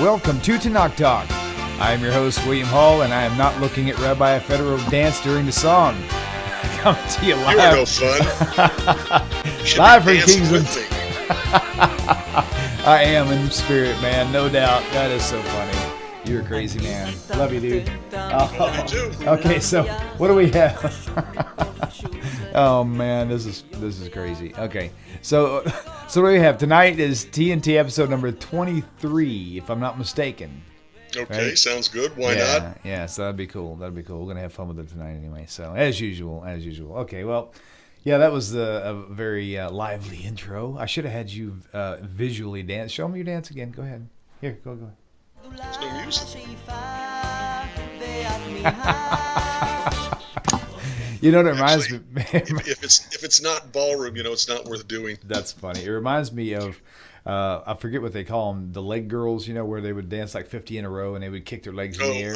welcome to Tanakh Talk. I am your host, William Hall, and I am not looking at Rabbi Federow dance during the song. Coming to you live. You are no fun. Live from Kingsland. I am in spirit, man, no doubt. That is so funny. You're a crazy man. Love you, dude. You too. Okay, so what do we have? Oh man, this is crazy. Okay, so what do we have tonight? Is TNT episode number 23, if I'm not mistaken. Okay, right? Sounds good. Why not? Yeah, so that'd be cool. We're gonna have fun with it tonight anyway. So as usual. Okay, well, yeah, that was a very lively intro. I should have had you visually dance. Show me your dance again. Go ahead. Here, go ahead. There's no music. You know what it reminds me? if it's not ballroom, it's not worth doing. That's funny. It reminds me of I forget what they call them, the leg girls. Where they would dance like 50 in a row and they would kick their legs in the air.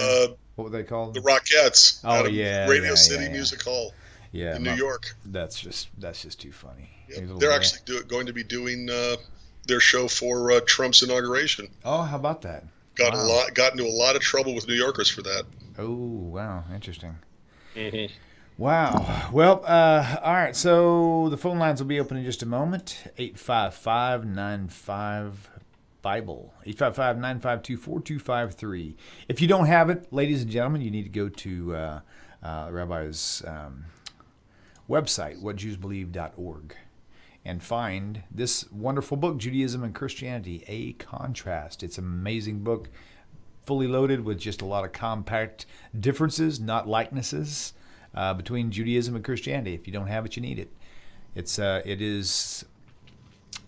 What were they called? The Rockettes. Oh yeah, Radio City Music Hall. Yeah, in New York. That's just too funny. Yeah, they're actually going to be doing their show for Trump's inauguration. Oh, how about that? Got into a lot of trouble with New Yorkers for that. Oh wow, interesting. Mm-hmm. Wow. Well, all right. So the phone lines will be open in just a moment. 855-95-BIBLE. 855-952-4253. If you don't have it, ladies and gentlemen, you need to go to Rabbi's website, whatjewsbelieve.org, and find this wonderful book, Judaism and Christianity, A Contrast. It's an amazing book, fully loaded with just a lot of compact differences, not likenesses, between Judaism and Christianity. If you don't have it, you need it. It is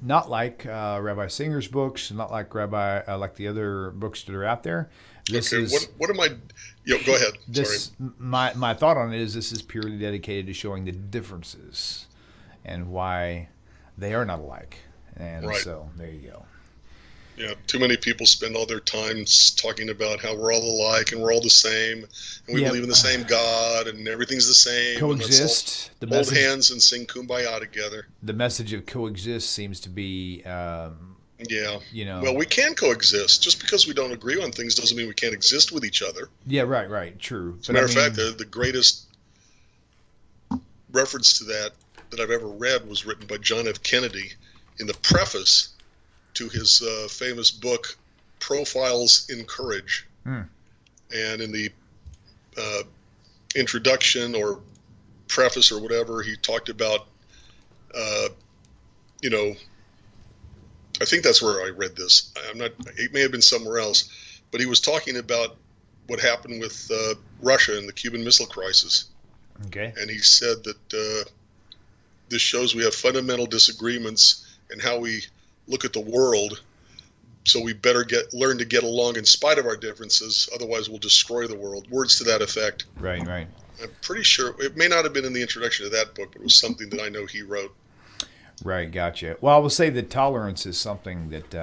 not like Rabbi Singer's books, not like like the other books that are out there. This is what am I? Go ahead. Sorry. My thought on it is this is purely dedicated to showing the differences and why they are not alike. And right. So there you go. Yeah, too many people spend all their time talking about how we're all alike and we're all the same, and we believe in the same God and everything's the same. Coexist. Hold hands and sing Kumbaya together. The message of coexist seems to be, Well, we can coexist. Just because we don't agree on things doesn't mean we can't exist with each other. Yeah, right, true. As a matter of fact, the greatest reference to that I've ever read was written by John F. Kennedy in the preface to his famous book, Profiles in Courage. And in the introduction or preface or whatever, he talked about, I think that's where I read this. It may have been somewhere else, but he was talking about what happened with Russia and the Cuban Missile Crisis. Okay. And he said that this shows we have fundamental disagreements in how we look at the world, so we better learn to get along in spite of our differences, otherwise we'll destroy the world. Words to that effect. Right. I'm pretty sure it may not have been in the introduction to that book, but it was something that I know he wrote. Right, gotcha. Well, I will say that tolerance is something that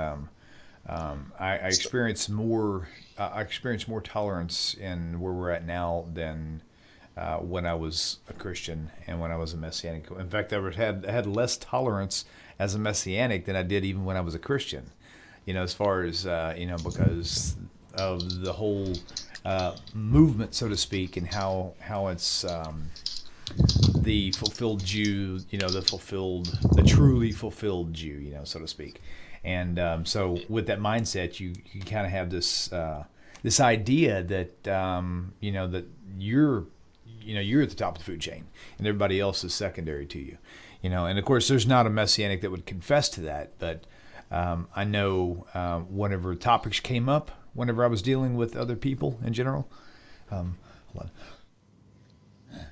I experience more. I experience more tolerance in where we're at now than when I was a Christian and when I was a Messianic. In fact, I had less tolerance as a Messianic than I did even when I was a Christian. As far as because of the whole movement, so to speak, and how it's the fulfilled Jew, the truly fulfilled Jew, so to speak. And so with that mindset, you kind of have this idea that that you're at the top of the food chain and everybody else is secondary to you. And of course, there's not a Messianic that would confess to that, but I know whenever topics came up, whenever I was dealing with other people in general,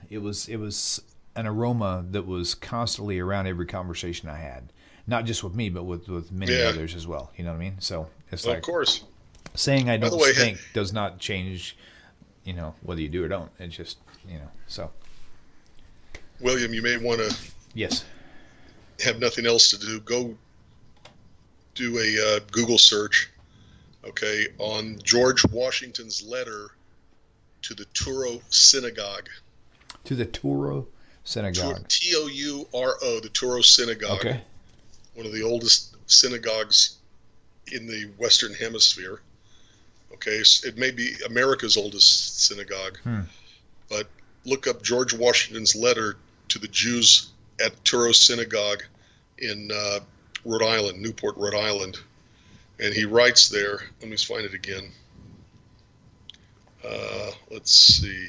it was an aroma that was constantly around every conversation I had, not just with me, but with many others as well. You know what I mean? So it's like, of course, saying I don't stink does not change, whether you do or don't. It's just, so. William, you may want to. Yes. Have nothing else to do. Go do a Google search, on George Washington's letter to the TORAH Synagogue. To the TORAH Synagogue. TOURO, the TORAH Synagogue. Okay. One of the oldest synagogues in the Western Hemisphere. Okay, it may be America's oldest synagogue, but look up George Washington's letter to the Jews at TORAH Synagogue in Rhode Island, Newport, Rhode Island. And he writes there, let me find it again. Let's see.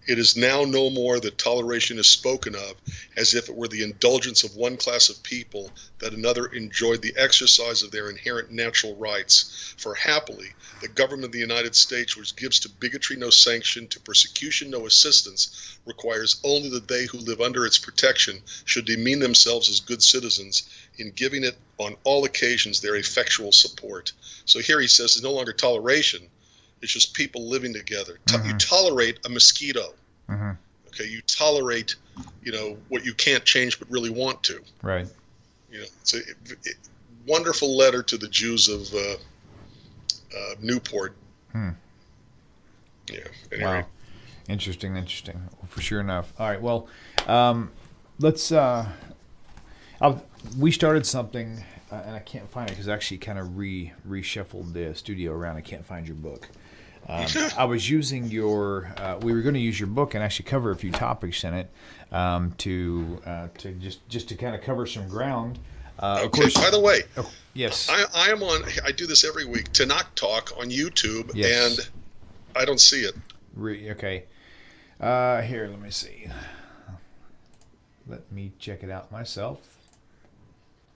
It is now no more that toleration is spoken of as if it were the indulgence of one class of people that another enjoyed the exercise of their inherent natural rights. For happily, the government of the United States, which gives to bigotry no sanction, to persecution no assistance, requires only that they who live under its protection should demean themselves as good citizens in giving it on all occasions their effectual support. So here he says it's no longer toleration. It's just people living together. You tolerate a mosquito. Okay, you tolerate, what you can't change but really want to. Right. It's a wonderful letter to the Jews of Newport. Yeah. Anyway. Wow. Interesting. Well, for sure enough. All right. Well, let's. We started something, and I can't find it because I actually kind of reshuffled the studio around. I can't find your book. I was using your. We were going to use your book and actually cover a few topics in it to just to kind of cover some ground. Okay. Of course, by the way, yes, I am on. I do this every week. Tanakh Talk on YouTube, yes. And I don't see it. Okay. Here, let me see. Let me check it out myself.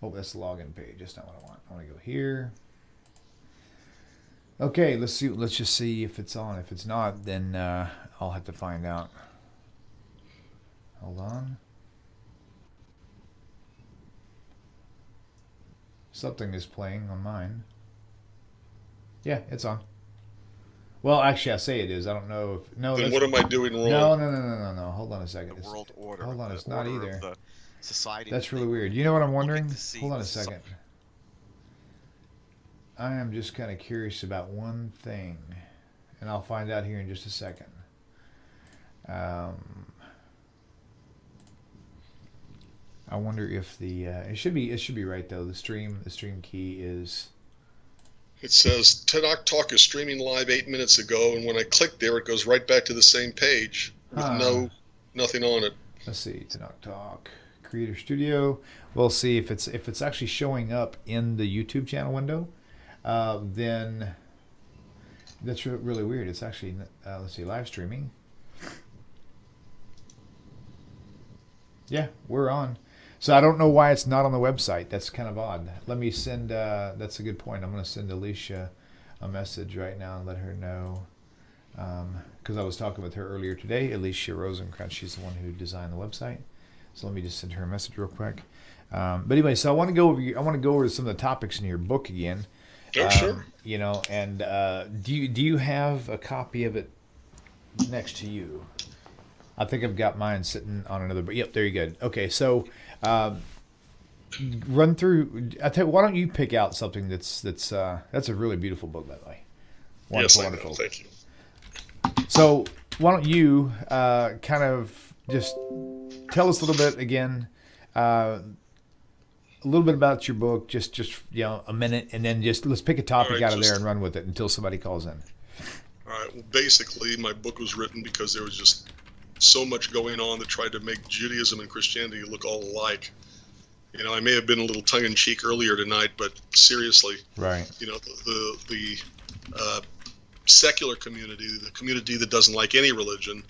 Oh, that's the login page. That's not what I want. I want to go here. Okay, let's see. Let's just see if it's on. If it's not, then I'll have to find out. Hold on. Something is playing on mine. Yeah, it's on. Well, actually, I say it is. I don't know if Then what am I doing wrong? No. Hold on a second. The world order. Hold on, it's not either. The society. That's really weird. You know what I'm wondering? See Hold on a second. I am just kind of curious about one thing, and I'll find out here in just a second. I wonder if the it should be right though. The stream key is. It says Tanakh Talk is streaming live 8 minutes ago, and when I click there, it goes right back to the same page with nothing on it. Let's see, Tanakh Talk Creator Studio. We'll see if it's actually showing up in the YouTube channel window. Then that's really weird. It's actually let's see, live streaming. Yeah, we're on. So I don't know why it's not on the website. That's kind of odd. Let me send. That's a good point. I'm going to send Alicia a message right now and let her know. Because I was talking with her earlier today, Alicia Rosenkrantz. She's the one who designed the website. So let me just send her a message real quick. But anyway, so I want to go over some of the topics in your book again. Oh, sure. And do you have a copy of it next to you? I think I've got mine sitting on another book. Yep, there you go. Okay, so run through. I tell you, why don't you pick out something that's a really beautiful book, by the way. Wonderful, yes, I wonderful. know. Thank you. So why don't you kind of just tell us a little bit again, a little bit about your book, just a minute, and then just let's pick a topic out of there and run with it until somebody calls in. All right. Well, basically, my book was written because there was just so much going on that tried to make Judaism and Christianity look all alike. I may have been a little tongue-in-cheek earlier tonight, but seriously, right? The secular community, the community that doesn't like any religion,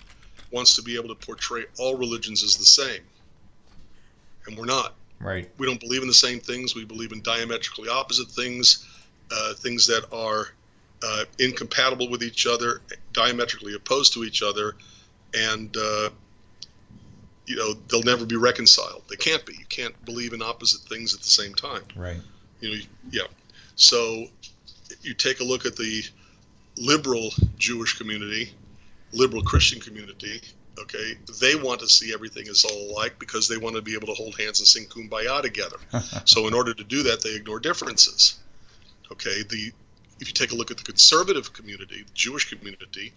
wants to be able to portray all religions as the same, and we're not. Right. We don't believe in the same things. We believe in diametrically opposite things, things that are incompatible with each other, diametrically opposed to each other, and they'll never be reconciled. They can't be. You can't believe in opposite things at the same time. Right. Yeah. So you take a look at the liberal Jewish community, liberal Christian community. Okay, they want to see everything as all alike because they want to be able to hold hands and sing Kumbaya together. So in order to do that, they ignore differences. Okay, if you take a look at the conservative community, the Jewish community,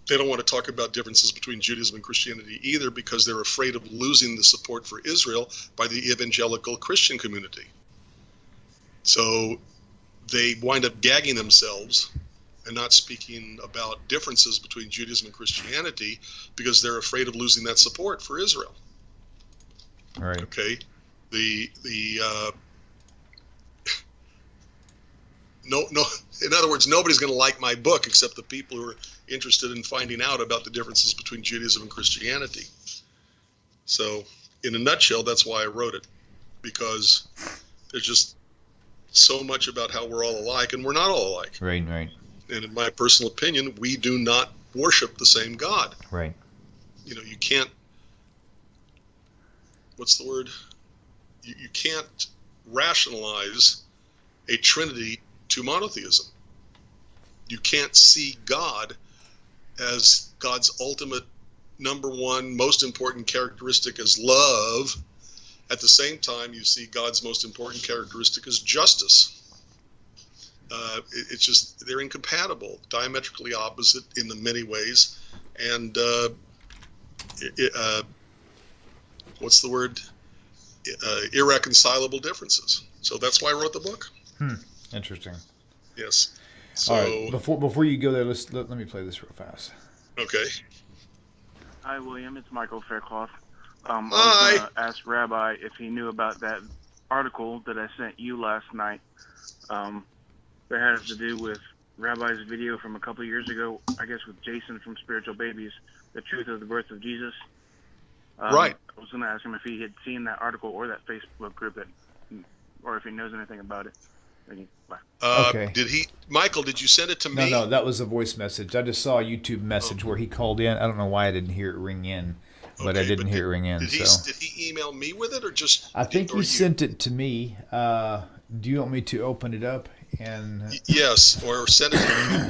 they don't want to talk about differences between Judaism and Christianity either because they're afraid of losing the support for Israel by the evangelical Christian community. So they wind up gagging themselves and not speaking about differences between Judaism and Christianity because they're afraid of losing that support for Israel. Right. Okay. No. In other words, nobody's going to like my book except the people who are interested in finding out about the differences between Judaism and Christianity. So, in a nutshell, that's why I wrote it, because there's just so much about how we're all alike, and we're not all alike. Right, right. And in my personal opinion, we do not worship the same God. Right. You know, you can't, what's the word? You can't rationalize a trinity to monotheism. You can't see God as God's ultimate, number one, most important characteristic as love. At the same time, you see God's most important characteristic as justice. It's just, they're incompatible, diametrically opposite in the many ways. And what's the word? Irreconcilable differences. So that's why I wrote the book. Interesting. Yes. So, all right. Before you go there, let me play this real fast. Okay. Hi, William. It's Michael Faircloth. Hi. I was going to ask Rabbi if he knew about that article that I sent you last night. That has to do with Rabbi's video from a couple of years ago, I guess with Jason from Spiritual Babies, The Truth of the Birth of Jesus. Right. I was going to ask him if he had seen that article or that Facebook group, or if he knows anything about it. Thank you. Bye. Okay. Michael, did you send it to me? No, that was a voice message. I just saw a YouTube message where he called in. I don't know why I didn't hear it ring in, but I didn't hear it ring in. Did he email me with it or just? I think he sent it to me. Do you want me to open it up? Yes, or send it to me.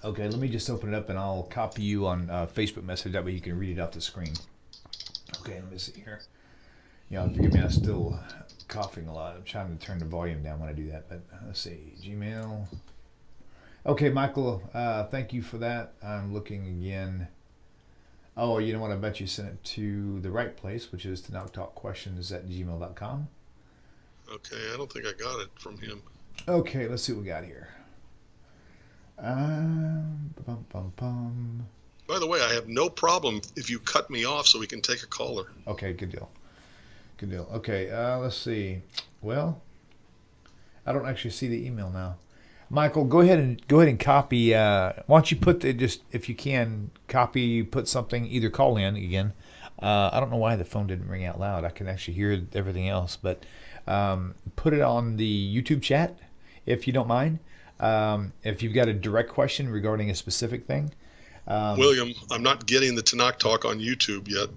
Okay, let me just open it up and I'll copy you on Facebook message. That way you can read it off the screen. Okay, let me see here. Yeah, forgive me, I'm still coughing a lot. I'm trying to turn the volume down when I do that, but let's see. Gmail. Okay, Michael, thank you for that. I'm looking again. Oh, you know what? I bet you sent it to the right place, which is TanochTalkQuestions@gmail.com. Okay, I don't think I got it from him. Okay, let's see what we got here. By the way, I have no problem if you cut me off so we can take a caller. Okay, good deal. Good deal. Okay, let's see. Well, I don't actually see the email now. Michael, go ahead and copy. Why don't you put just if you can copy, put something. Either call in again. I don't know why the phone didn't ring out loud. I can actually hear everything else, but put it on the YouTube chat if you don't mind. If you've got a direct question regarding a specific thing. William, I'm not getting the Tanakh Talk on YouTube yet.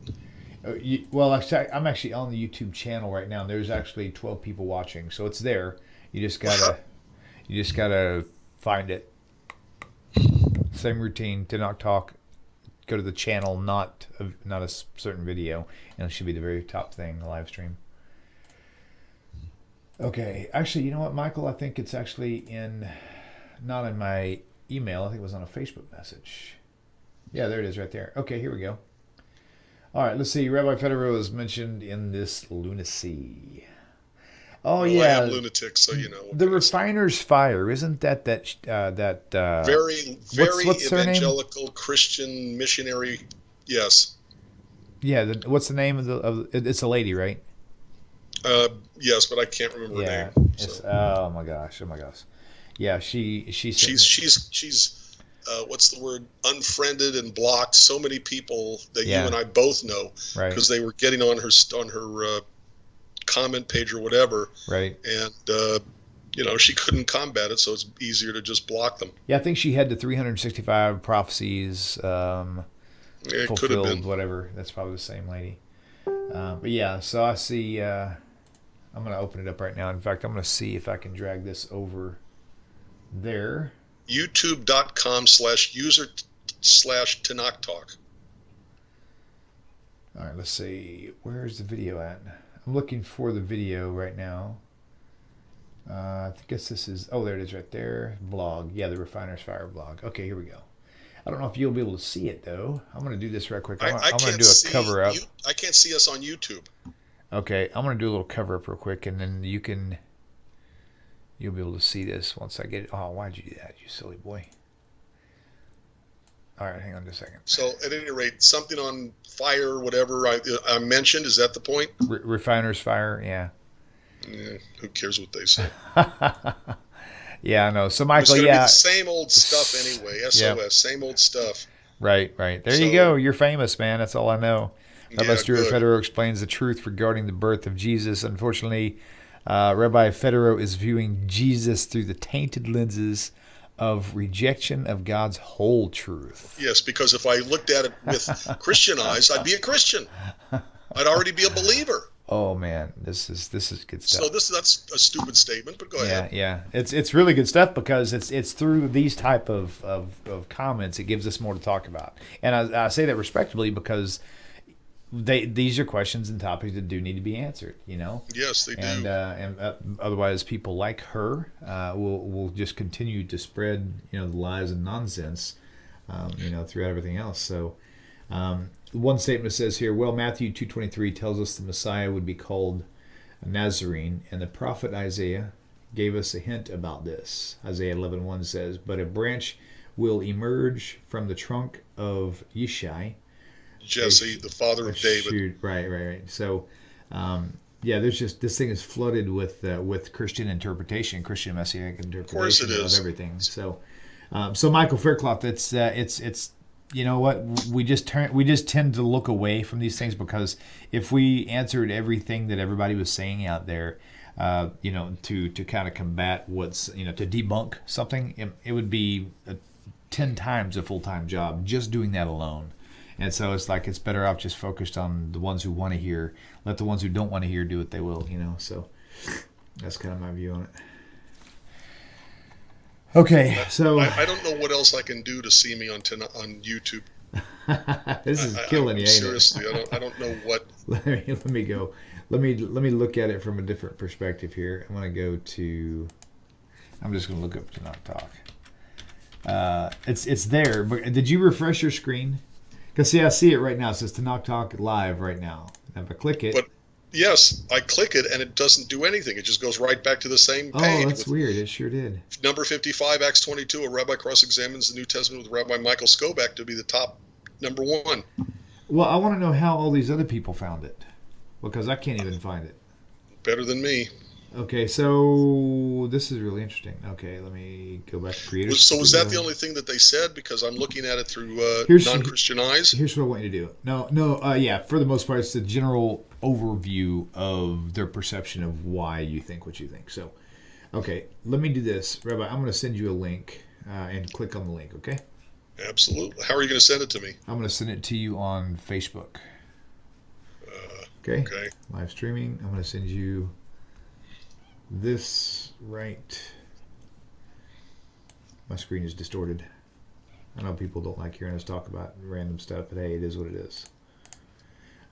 Well, I'm actually on the YouTube channel right now. There's actually 12 people watching, so it's there. You just gotta find it. Same routine. Tanakh Talk. Go to the channel, not a certain video, and it should be the very top thing, the live stream. Okay, actually, you know what, Michael? I think it's actually not in my email. I think it was on a Facebook message. Yeah, there it is right there. Okay, here we go. All right, let's see. Rabbi Federow is mentioned in this lunacy. Oh, well, yeah. I am lunatic, so you know. The refiner's fire, isn't that very what's her evangelical name? Christian missionary? Yes. Yeah. What's the name of it's a lady, right? Yes, but I can't remember her name. So. Oh my gosh. Yeah, she's what's the word? Unfriended and blocked so many people that you and I both know, right? Because they were getting on her comment page or whatever, right? And she couldn't combat it, so it's easier to just block them. Yeah, I think she had the 365 prophecies it fulfilled, could have been. Whatever. That's probably the same lady. But yeah, so I see. I'm going to open it up right now. In fact, I'm going to see if I can drag this over there. YouTube.com/user/Tanakh Talk. All right, let's see. Where's the video at? I'm looking for the video right now. I guess this is... Oh, there it is right there. Blog. Yeah, the Refiner's Fire blog. Okay, here we go. I don't know if you'll be able to see it, though. I'm going to do this right quick. I'm going to do a cover-up. I can't see us on YouTube. Okay, I'm going to do a little cover-up real quick, and then you can You'll be able to see this once I get it. Oh, why'd you do that, you silly boy? All right, hang on just a second. So at any rate, something on fire, whatever I mentioned, is that the point? Refiner's fire, yeah. Who cares what they say? Yeah, I know. So, Michael, it's gonna yeah. be the same old stuff anyway. SOS, Yeah. Same old stuff. Right. There you go. You're famous, man. That's all I know. Rabbi Stuart Federow explains the truth regarding the birth of Jesus. Unfortunately, Rabbi Federow is viewing Jesus through the tainted lenses of rejection of God's whole truth. Yes, because if I looked at it with Christian eyes, I'd be a Christian. I'd already be a believer. Oh man, this is good stuff. So that's a stupid statement, but go ahead. Yeah. It's really good stuff because it's through these type of comments it gives us more to talk about. And I say that respectfully because these are questions and topics that do need to be answered, you know. Yes, they do. And otherwise, people like her will just continue to spread, you know, the lies and nonsense, you know, throughout everything else. So, one statement says here, well, Matthew 2:23 tells us the Messiah would be called a Nazarene, and the prophet Isaiah gave us a hint about this. Isaiah 11:1 says, but a branch will emerge from the trunk of Yishai. Jesse, the father of David. Right. So, yeah, there's just this thing is flooded with Christian interpretation, Christian Messianic interpretation of course it is. Of everything. So, Michael Faircloth, it's you know what, we just tend to look away from these things because if we answered everything that everybody was saying out there, you know, to kind of combat what's, you know, to debunk something, it would be 10 times a full-time job just doing that alone. And so it's like it's better off just focused on the ones who want to hear. Let the ones who don't want to hear do what they will, you know. So that's kind of my view on it. Okay, so I don't know what else I can do to see me on YouTube. This is killing you, ain't seriously, it? I don't know what. Let me go. Let me look at it from a different perspective here. I'm going to go to. I'm just going to look up TORAH Talk. It's there. But did you refresh your screen? Because see, I see it right now. It says TORAH Talk live right now. And if I click it. But yes, I click it and it doesn't do anything. It just goes right back to the same page. Oh, that's weird. It sure did. Number 55, Acts 22, a rabbi cross-examines the New Testament with Rabbi Michael Skobac to be the top number one. Well, I want to know how all these other people found it, because I can't even find it. Better than me. Okay, so this is really interesting. Okay, let me go back to creators. So was that the only thing that they said? Because I'm looking at it through non-Christian eyes. Here's what I want you to do. No, yeah, for the most part, it's the general overview of their perception of why you think what you think. So, okay, let me do this. Rabbi, I'm going to send you a link and click on the link, okay? Absolutely. How are you going to send it to me? I'm going to send it to you on Facebook. Okay? Live streaming. I'm going to send you this right. My screen is distorted. I know people don't like hearing us talk about random stuff, but hey, it is what it is.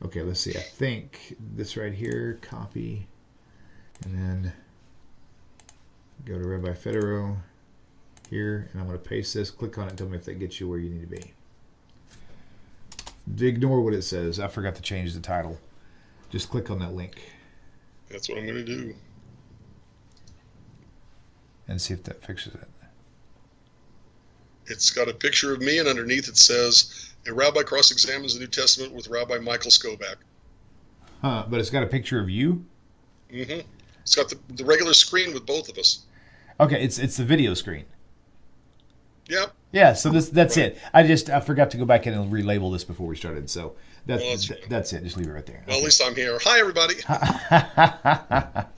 Okay, let's see. I think this right here, copy, and then go to Rabbi Federow here, and I'm going to paste this. Click on it. Tell me if that gets you where you need to be. Ignore what it says. I forgot to change the title. Just click on that link. That's what I'm going to do. And see if that fixes it. It's got a picture of me, and underneath it says, a rabbi cross-examines the New Testament with Rabbi Michael Skobac. Huh, but it's got a picture of you? Mm-hmm. It's got the regular screen with both of us. Okay, it's the video screen. Yep. Yeah, so that's right. It. I forgot to go back in and relabel this before we started, so that's it. Just leave it right there. Well, okay. At least I'm here. Hi, everybody.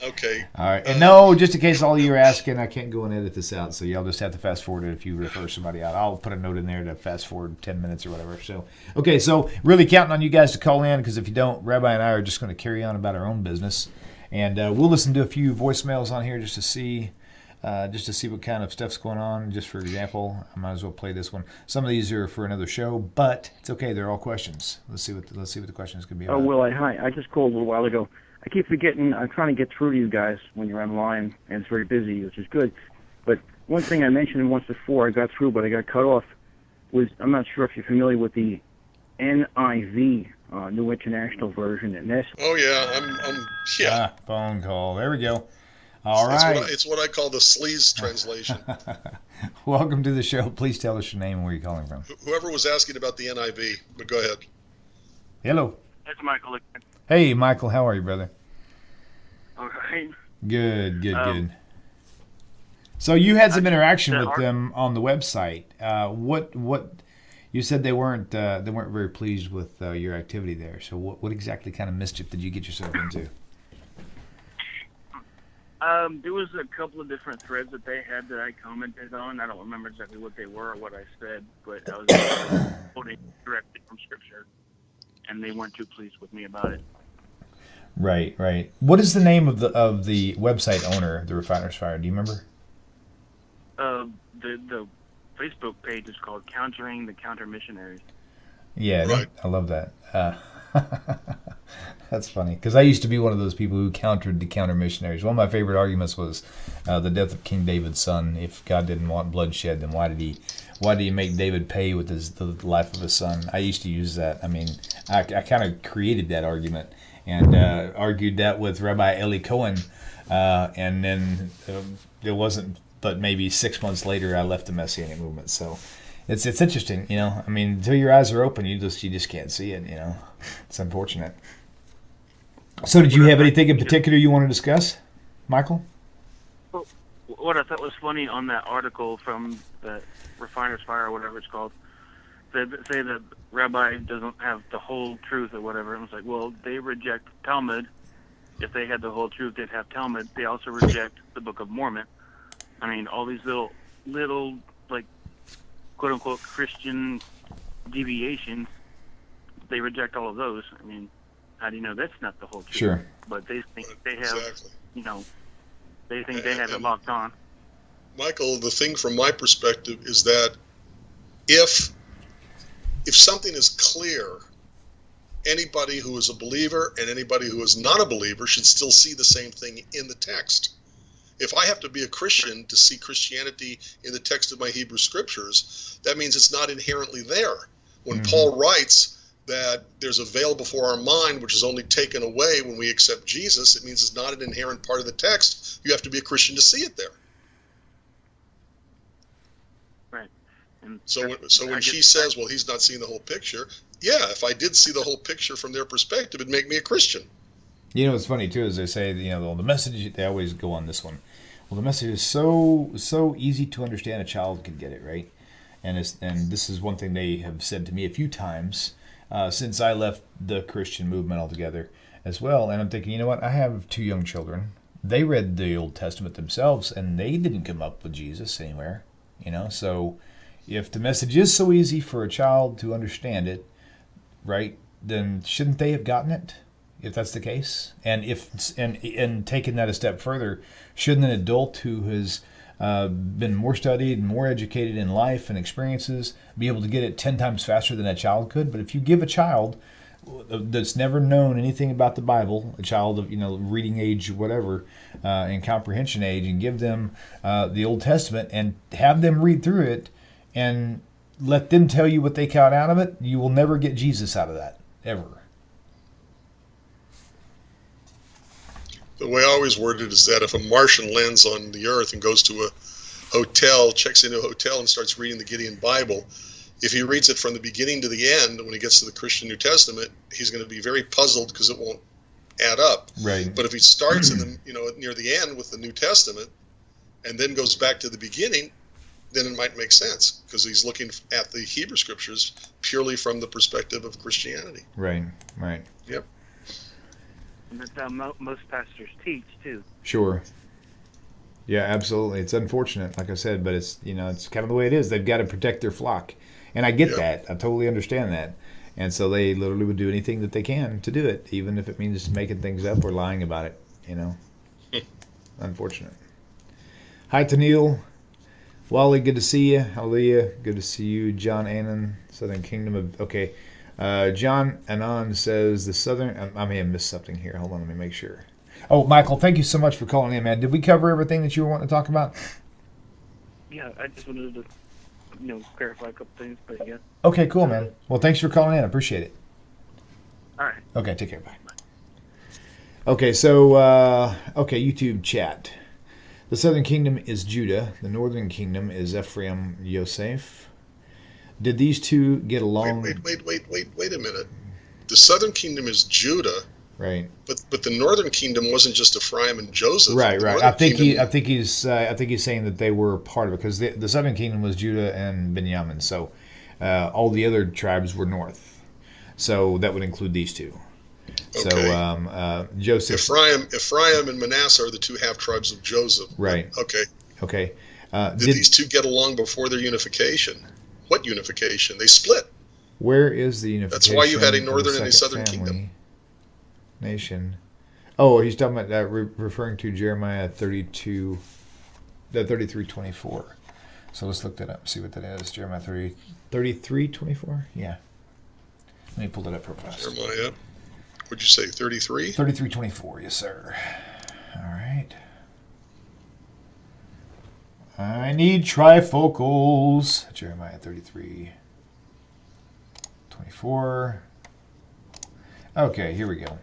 Okay. All right. And no, just in case all of you are asking, I can't go and edit this out, so y'all just have to fast forward it if you refer somebody out. I'll put a note in there to fast forward 10 minutes or whatever. So, okay, so really counting on you guys to call in, because if you don't, Rabbi and I are just going to carry on about our own business. And we'll listen to a few voicemails on here just to see what kind of stuff's going on. Just for example, I might as well play this one. Some of these are for another show, but it's okay. They're all questions. Let's see what the questions could be about. Oh, Will, hi. I just called a little while ago. I keep forgetting. I'm trying to get through to you guys when you're online, and it's very busy, which is good. But one thing I mentioned once before, I got through, but I got cut off, was I'm not sure if you're familiar with the NIV, New International Version, and this. Oh yeah, I'm yeah. Phone call. There we go. All right. It's what I call the sleaze translation. Welcome to the show. Please tell us your name and where you're calling from. Whoever was asking about the NIV, but go ahead. Hello. That's Michael again. Hey, Michael. How are you, brother? All right. Good. Good. So you had some interaction with art- them on the website. What you said they weren't very pleased with your activity there. So what exactly kind of mischief did you get yourself into? There was a couple of different threads that they had that I commented on. I don't remember exactly what they were or what I said, but I was quoting directly from Scripture, and they weren't too pleased with me about it. Right. What is the name of the website owner, the Refiner's Fire? Do you remember? The Facebook page is called Countering the Counter Missionaries. Yeah, Right. I love that. That's funny because I used to be one of those people who countered the counter missionaries. One of my favorite arguments was the death of King David's son. If God didn't want bloodshed, then why did he make David pay with the life of his son? I used to use that. I mean, I kind of created that argument and argued that with Rabbi Eli Cohen, and then it wasn't. But maybe 6 months later, I left the Messianic movement. So it's interesting, you know. I mean, until your eyes are open, you just can't see it, you know. It's unfortunate. So did you have anything in particular you want to discuss, Michael? Well, what I thought was funny on that article from the Refiner's Fire or whatever it's called, they say that Rabbi doesn't have the whole truth or whatever. And it's like, well, they reject Talmud. If they had the whole truth, they'd have Talmud. They also reject the Book of Mormon. I mean, all these little like, quote-unquote Christian deviations, they reject all of those. I mean, how do you know that's not the whole truth? Sure. But they think they have, Exactly. you know, they think they have it locked on. Michael, the thing from my perspective is that if something is clear, anybody who is a believer and anybody who is not a believer should still see the same thing in the text. If I have to be a Christian to see Christianity in the text of my Hebrew scriptures, that means it's not inherently there. When Paul writes that there's a veil before our mind which is only taken away when we accept Jesus, it means it's not an inherent part of the text. You have to be a Christian to see it there. Right. And So when she says, well, he's not seeing the whole picture, yeah, if I did see the whole picture from their perspective, it'd make me a Christian. You know what's funny too is they say, you know, the message, they always go on this one. Well, the message is so easy to understand, a child can get it, right? And this is one thing they have said to me a few times since I left the Christian movement altogether as well. And I'm thinking, you know what? I have 2 young children. They read the Old Testament themselves, and they didn't come up with Jesus anywhere, you know? So if the message is so easy for a child to understand it, right, then shouldn't they have gotten it? If that's the case, and taking that a step further, shouldn't an adult who has been more studied and more educated in life and experiences be able to get it 10 times faster than a child could? But if you give a child that's never known anything about the Bible, a child of, you know, reading age, whatever, and comprehension age, and give them the Old Testament and have them read through it and let them tell you what they got out of it, you will never get Jesus out of that, ever. The way I always word it is that if a Martian lands on the Earth and goes to a hotel, checks into a hotel and starts reading the Gideon Bible, if he reads it from the beginning to the end, when he gets to the Christian New Testament, he's going to be very puzzled because it won't add up. Right. But if he starts in the, you know, near the end with the New Testament and then goes back to the beginning, then it might make sense because he's looking at the Hebrew scriptures purely from the perspective of Christianity. Right. Yep. And that's how most pastors teach too. Sure. Yeah, absolutely. It's unfortunate, like I said, but it's, you know, it's kind of the way it is. They've got to protect their flock. And I get that. I totally understand that. And so they literally would do anything that they can to do it, even if it means making things up or lying about it, you know. Unfortunate. Hi, Tennille. Wally, good to see you. Hallelujah. Good to see you. John Annan, Southern Kingdom of... Okay. John Anon says the Southern... I may have missed something here. Hold on, let me make sure. Oh, Michael, thank you so much for calling in, man. Did we cover everything that you were wanting to talk about? Yeah, I just wanted to, you know, clarify a couple things, but yeah. Okay, cool, man. Well, thanks for calling in. I appreciate it. All right. Okay, take care. Bye. Okay, so, YouTube chat. The southern kingdom is Judah. The northern kingdom is Ephraim, Yosef. Did these two get along? Wait a minute. The southern kingdom is Judah, Right. but the northern kingdom wasn't just Ephraim and Joseph. Right. The Right. northern I think kingdom, he's saying that they were part of it because the southern kingdom was Judah and Benjamin. So all the other tribes were north. So that would include these two. Okay. So Joseph. Ephraim and Manasseh are the two half tribes of Joseph. Right. Okay. Okay. Did these two get along before their unification? What unification? They split. Where is the unification? That's why you had a of the northern and a second southern family kingdom. Nation. Oh, he's talking about referring to Jeremiah 32, 33:24. So let's look that up, see what that is. Jeremiah 33:24? Yeah. Let me pull that up real fast. Jeremiah, what'd you say, 33? 33:24, yes, sir. All right. I need trifocals. Jeremiah 33:24. Okay, here we go.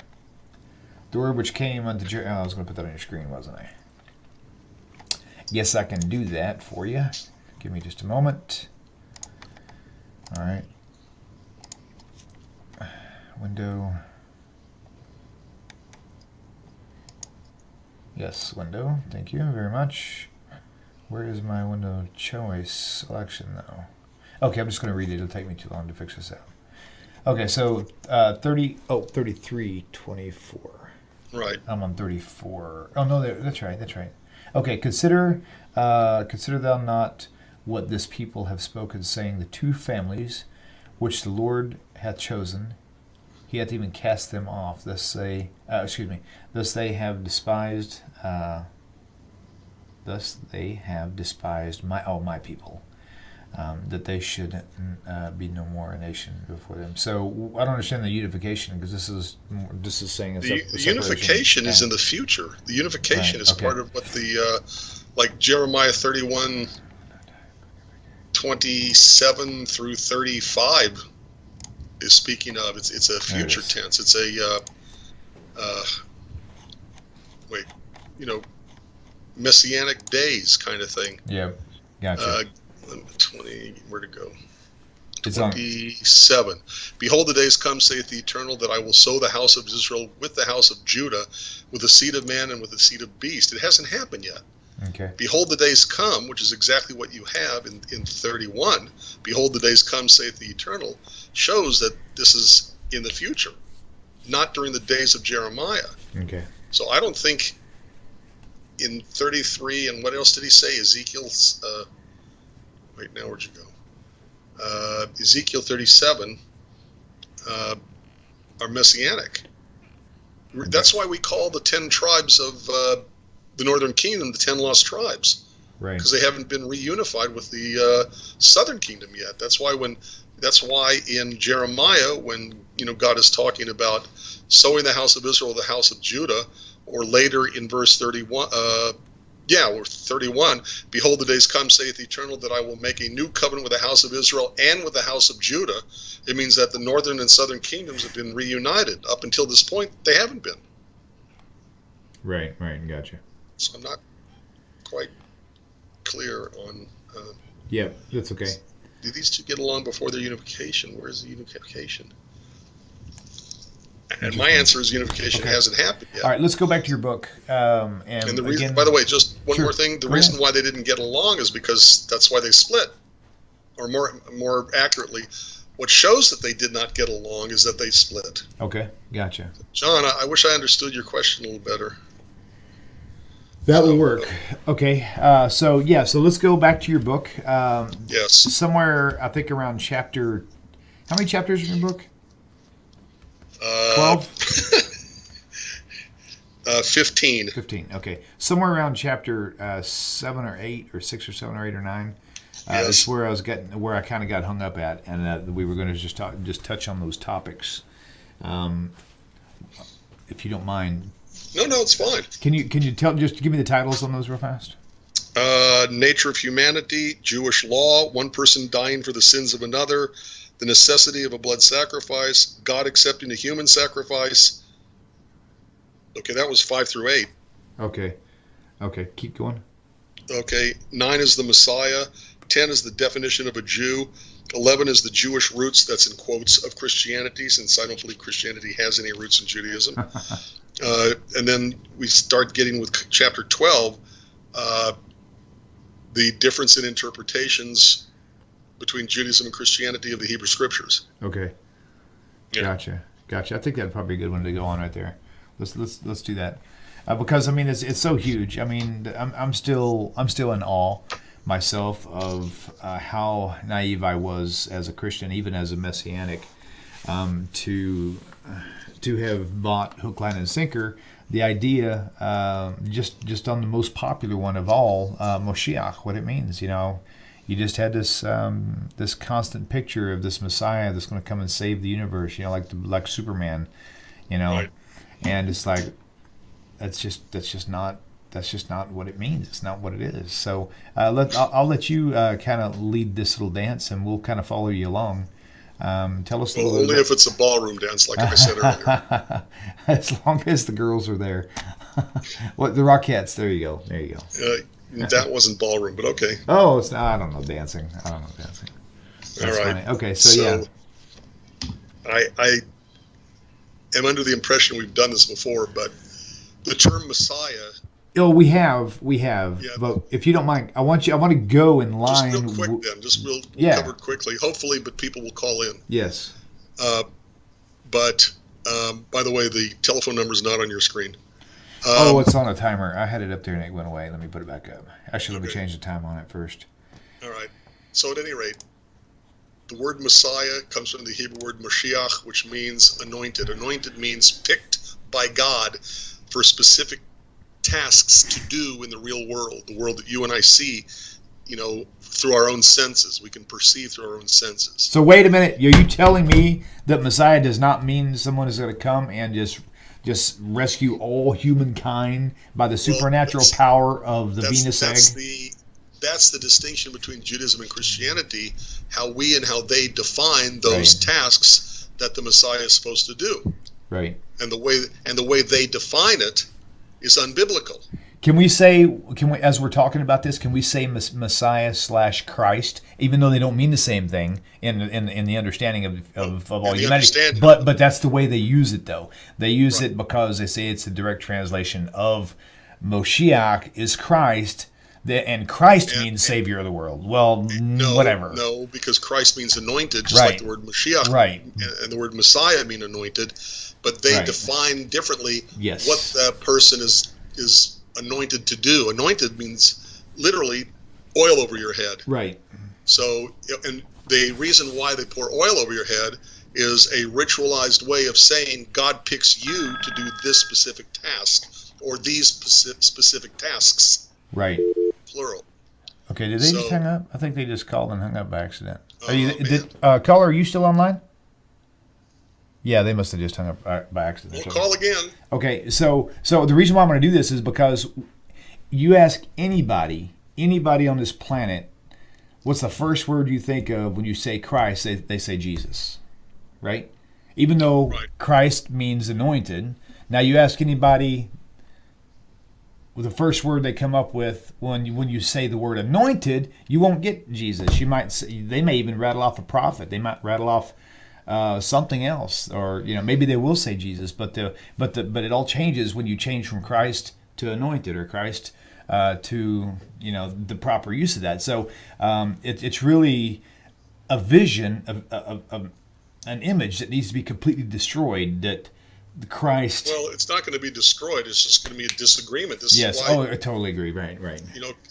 The word which came unto Jeremiah. I was going to put that on your screen, wasn't I? Yes, I can do that for you. Give me just a moment. All right. Window. Yes, window. Thank you very much. Where is my window choice selection, though? Okay, I'm just going to read it. It'll take me too long to fix this out. Okay, so 33:24. Right. I'm on 34. Oh, no, that's right. Okay, consider thou not what this people have spoken, saying, the two families which the Lord hath chosen, he hath even cast them off. Thus they have despised. Thus they have despised my people, that they should be no more a nation before them. So I don't understand the unification, because this is saying the unification is in the future. The unification is part of what the like Jeremiah 31:27 through 35 is speaking of. It's a future tense. It's a Messianic days kind of thing. Yeah, gotcha. 20, where to go? It's 27. Behold, the days come, saith the Eternal, that I will sow the house of Israel with the house of Judah, with the seed of man and with the seed of beast. It hasn't happened yet. Okay. Behold, the days come, which is exactly what you have in 31. Behold, the days come, saith the Eternal, shows that this is in the future, not during the days of Jeremiah. Okay. So I don't think in 33, and what else did he say? Ezekiel's, wait, now where'd you go? Ezekiel 37 are Messianic. That's why we call the 10 tribes of the Northern Kingdom the 10 lost tribes, right? Because they haven't been reunified with the Southern Kingdom yet. That's why in Jeremiah, when God is talking about sowing the house of Israel, the house of Judah, or later in verse 31. Or 31, behold, the days come, saith the Eternal, that I will make a new covenant with the house of Israel and with the house of Judah. It means that the northern and southern kingdoms have been reunited. Up until this point, they haven't been. Right, gotcha. So I'm not quite clear on... yeah, that's okay. Do these two get along before their unification? Where is the unification? And my answer is unification hasn't happened yet. All right, let's go back to your book. And the reason, by the way, just one more thing. The reason why they didn't get along is because that's why they split. Or more accurately, what shows that they did not get along is that they split. Okay, gotcha. John, I wish I understood your question a little better. That will work. Okay, so let's go back to your book. Yes. Somewhere, I think around chapter... How many chapters in your book? 12? 15. 15, okay. Somewhere around chapter 7 or 8 or 6 or 7 or 8 or 9 is where I kind of got hung up at, and we were going to just touch on those topics. If you don't mind. No, it's fine. Can you just give me the titles on those real fast? Nature of humanity, Jewish law, one person dying for the sins of another, the necessity of a blood sacrifice, God accepting a human sacrifice. Okay, that was 5 through 8. Okay, keep going. Okay, 9 is the Messiah. 10 is the definition of a Jew. 11 is the Jewish roots, that's in quotes, of Christianity, since I don't believe Christianity has any roots in Judaism. And then we start getting with chapter 12, the difference in interpretations between Judaism and Christianity of the Hebrew Scriptures. Okay. Yeah. Gotcha. I think that'd probably be a good one to go on right there. Let's do that. Because I mean it's so huge. I mean I'm still in awe myself of how naive I was as a Christian, even as a Messianic, to have bought hook, line, and sinker the idea just on the most popular one of all, Moshiach, what it means. You just had this constant picture of this Messiah that's going to come and save the universe, like Superman, Right. and it's like that's just not what it means. It's not what it is. So I'll let you kind of lead this little dance, and we'll kind of follow you along. Tell us a little Only bit. if it's a ballroom dance, like I said earlier. As long as the girls are there. What the Rockettes? There you go. That wasn't ballroom, but okay. Oh, it's not, I don't know dancing. That's All right. funny. Okay, so yeah. I am under the impression we've done this before, but the term Messiah. Oh, we have. Yeah. But if you don't mind, I want to go in line. Just real quick then. We'll Yeah. cover it quickly, hopefully, but people will call in. Yes. But by the way, the telephone number is not on your screen. It's on a timer. I had it up there and it went away. Let me put it back up. Actually, let me Okay. change the time on it first. All right. So at any rate, the word Messiah comes from the Hebrew word Mashiach, which means anointed. Anointed means picked by God for specific tasks to do in the real world, the world that you and I see, through our own senses. We can perceive through our own senses. So wait a minute. Are you telling me that Messiah does not mean someone is going to come and just rescue all humankind by the supernatural power of the Venus egg? That's the distinction between Judaism and Christianity, how we and how they define those tasks that the Messiah is supposed to do. Right. And the way they define it is unbiblical. Can we, as we're talking about this, can we say Messiah / Christ, even though they don't mean the same thing in the understanding of all humanity? But that's the way they use it, though. They use it because they say it's a direct translation of Moshiach is Christ, and Christ means Savior of the world. Well, whatever. No, because Christ means anointed, just like the word Mashiach. Right. And the word Messiah mean anointed, but they define differently what that person is anointed to do. Anointed means literally oil over your head. Right. So, and the reason why they pour oil over your head is a ritualized way of saying God picks you to do this specific task or these specific tasks. Right. Plural. Okay, did they just hang up? I think they just called and hung up by accident. Man. Caller, are you still online? Yeah, they must have just hung up by accident. We'll call again. Okay, so the reason why I'm going to do this is because you ask anybody on this planet, what's the first word you think of when you say Christ? They say Jesus, right? Even though Christ means anointed. Now you ask anybody, the first word they come up with when you say the word anointed, you won't get Jesus. They may even rattle off a prophet. They might rattle off something else, or maybe they will say Jesus, but it all changes when you change from Christ to anointed, or Christ to the proper use of that. So it's really a vision of an image that needs to be completely destroyed. That the Christ. Well, it's not going to be destroyed. It's just going to be a disagreement. This yes. is why, I totally agree. Right.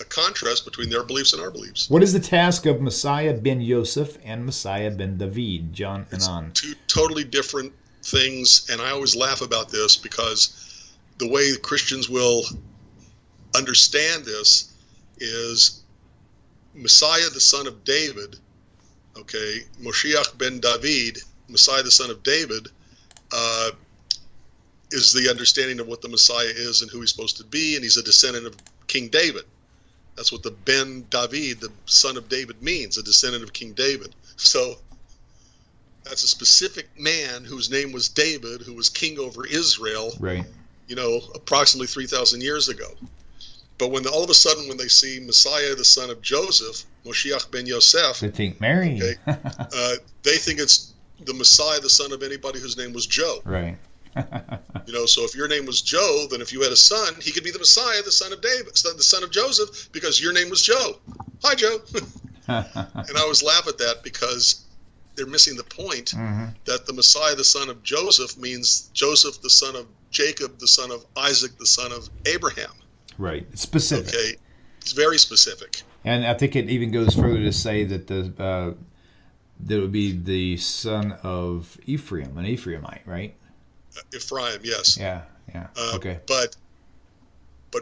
A contrast between their beliefs and our beliefs. What is the task of Messiah ben Yosef and Messiah ben David, John and On? Two totally different things, and I always laugh about this because the way Christians will understand this is Messiah, the son of David, Moshiach ben David, Messiah, the son of David, is the understanding of what the Messiah is and who he's supposed to be, and he's a descendant of King David. That's what the Ben David, the son of David, means, a descendant of King David. So that's a specific man whose name was David, who was king over Israel, right? Approximately 3,000 years ago. But all of a sudden, when they see Messiah, the son of Joseph, Moshiach ben Yosef, They think Mary. okay, they think it's the Messiah, the son of anybody whose name was Joe. Right. So if your name was Joe, then if you had a son, he could be the Messiah, the son of David, the son of Joseph, because your name was Joe. Hi, Joe. And I always laugh at that because they're missing the point that the Messiah, the son of Joseph, means Joseph, the son of Jacob, the son of Isaac, the son of Abraham. Right. It's specific. Okay. It's very specific. And I think it even goes further to say that that would be the son of Ephraim, an Ephraimite, right? Ephraim, yes. Yeah. Okay. But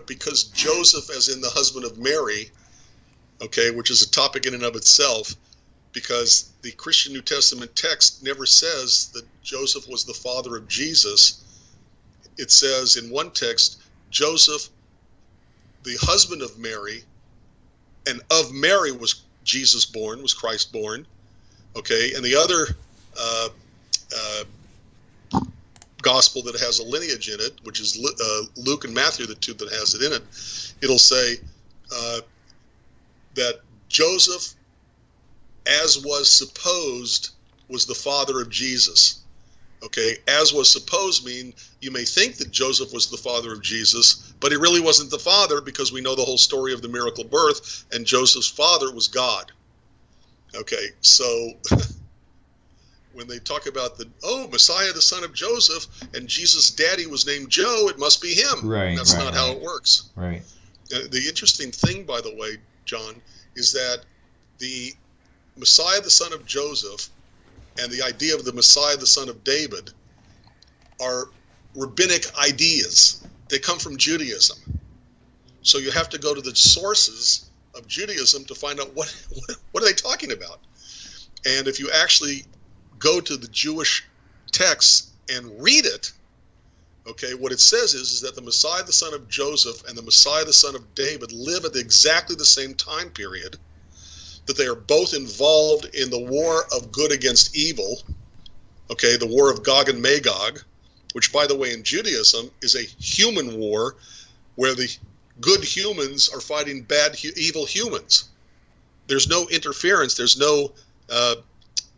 because Joseph, as in the husband of Mary, okay, which is a topic in and of itself, because the Christian New Testament text never says that Joseph was the father of Jesus. It says in one text, Joseph, the husband of Mary, and of Mary was Jesus born, was Christ born. Okay, and the other gospel that has a lineage in it, which is Luke and Matthew, the two that has it in it, it'll say that Joseph, as was supposed, was the father of Jesus. Okay, as was supposed mean you may think that Joseph was the father of Jesus, but he really wasn't the father, because we know the whole story of the miracle birth, and Joseph's father was God. Okay, so when they talk about Messiah, the son of Joseph, and Jesus' daddy was named Joe, it must be him. Right. That's not how it works. Right. The interesting thing, by the way, John, is that the Messiah, the son of Joseph, and the idea of the Messiah, the son of David, are rabbinic ideas. They come from Judaism. So you have to go to the sources of Judaism to find out what are they talking about. And if you actually go to the Jewish text and read it, okay, what it says is that the Messiah, the son of Joseph, and the Messiah, the son of David, live at exactly the same time period, that they are both involved in the war of good against evil, okay, the war of Gog and Magog, which, by the way, in Judaism is a human war where the good humans are fighting evil humans. There's no interference. There's no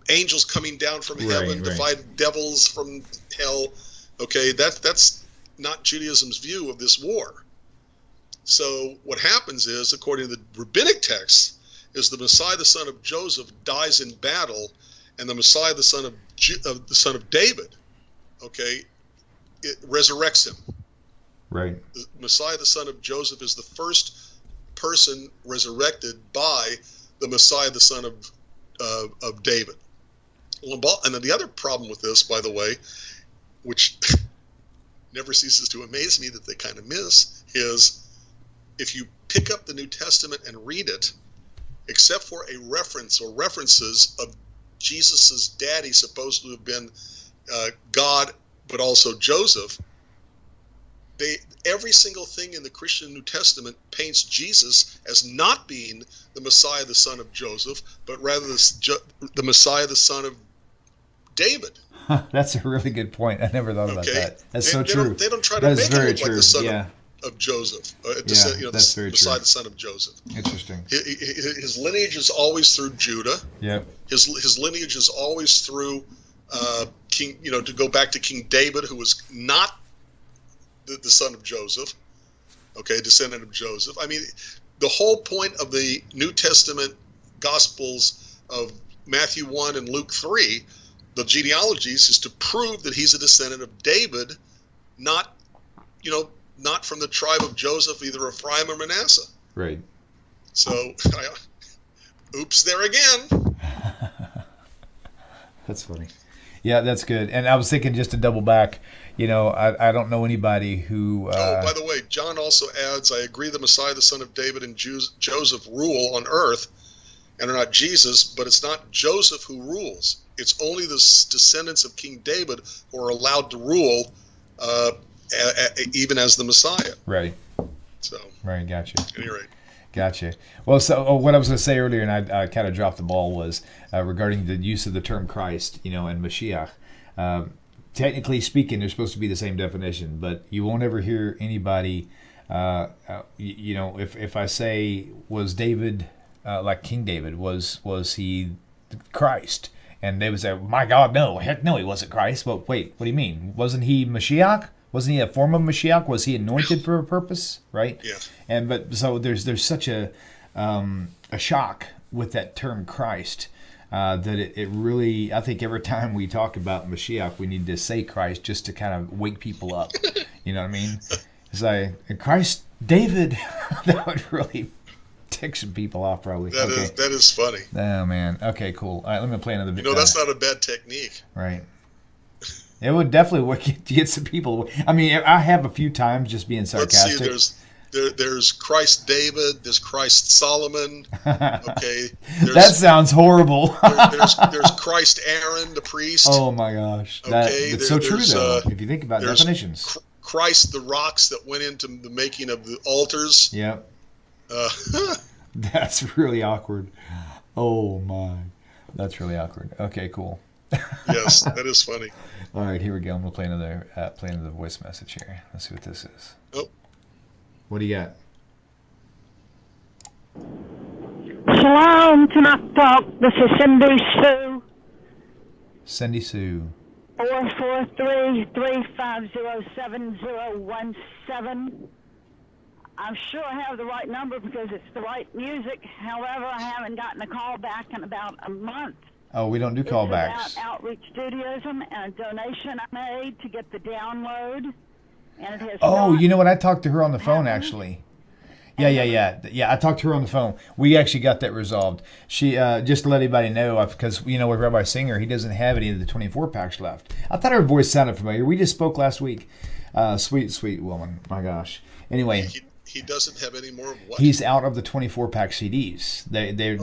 angels coming down from heaven to fight devils from hell. Okay, that's not Judaism's view of this war. So what happens is, according to the rabbinic texts, is the Messiah, the son of Joseph, dies in battle, and the Messiah, the son of David, okay, it resurrects him. Right. The Messiah, the son of Joseph, is the first person resurrected by the Messiah, the son of David. And then the other problem with this, by the way, which never ceases to amaze me that they kind of miss, is if you pick up the New Testament and read it, except for a reference or references of Jesus's daddy supposed to have been God, but also Joseph, every single thing in the Christian New Testament paints Jesus as not being the Messiah, the son of Joseph, but rather the Messiah, the son of David. That's a really good point. I never thought about that. That's so true. They don't try to make him look like the son of Joseph. That's very true. Messiah, the son of Joseph. Interesting. His lineage is always through Judah. Yep. His lineage is always through King. To go back to King David, who was not the son of Joseph. Okay, descendant of Joseph. I mean, the whole point of the New Testament Gospels of Matthew 1 and Luke 3, the genealogies, is to prove that he's a descendant of David, not from the tribe of Joseph, either Ephraim or Manasseh. Right. So, oops, there again. That's funny. Yeah, that's good. And I was thinking, just to double back, I don't know anybody who... by the way, John also adds, I agree the Messiah, the son of David, and Joseph rule on earth and are not Jesus, but it's not Joseph who rules. It's only the descendants of King David who are allowed to rule even as the Messiah. Right. So. Right, gotcha. At any rate. Gotcha. Well, so what I was going to say earlier, and I kind of dropped the ball, was regarding the use of the term Christ, and Mashiach. Technically speaking, they're supposed to be the same definition, but you won't ever hear anybody if I say, was David, like King David, was he Christ? And they would say, my God, no, heck no, he wasn't Christ. But wait, what do you mean? Wasn't he Mashiach? Wasn't he a form of Mashiach? Was he anointed for a purpose? Right? Yeah. But so there's such a shock with that term Christ that it really, I think every time we talk about Mashiach, we need to say Christ just to kind of wake people up. You know what I mean? It's like, Christ, David, that would really tick some people off probably. That is funny. Oh, man. Okay, cool. All right, let me play another video. That's not a bad technique. Right. It would definitely get some people. I mean, I have a few times just being sarcastic. Let's see, there's Christ David, there's Christ Solomon. Okay. That sounds horrible. there's Christ Aaron, the priest. Oh my gosh. Okay. It's so true though, if you think about definitions. Christ the rocks that went into the making of the altars. Yep. That's really awkward. Oh my. That's really awkward. Okay, cool. Yes, that is funny. All right, here we go. I'm gonna play another voice message here. Let's see what this is. Oh. What do you got? Shalom, TORAH Talk. This is Cindy Sue. Cindy Sue. 443-350-7017. I'm sure I have the right number because it's the right music. However, I haven't gotten a call back in about a month. Oh, we don't do callbacks. It's about Outreach Judaism and a donation I made to get the download. And it has you know what? I talked to her on the phone, actually. Yeah. I talked to her on the phone. We actually got that resolved. She just to let anybody know, because with Rabbi Singer, he doesn't have any of the 24 packs left. I thought her voice sounded familiar. We just spoke last week. Sweet woman. My gosh. Anyway. He doesn't have any more of what? He's out of the 24-pack CDs. They're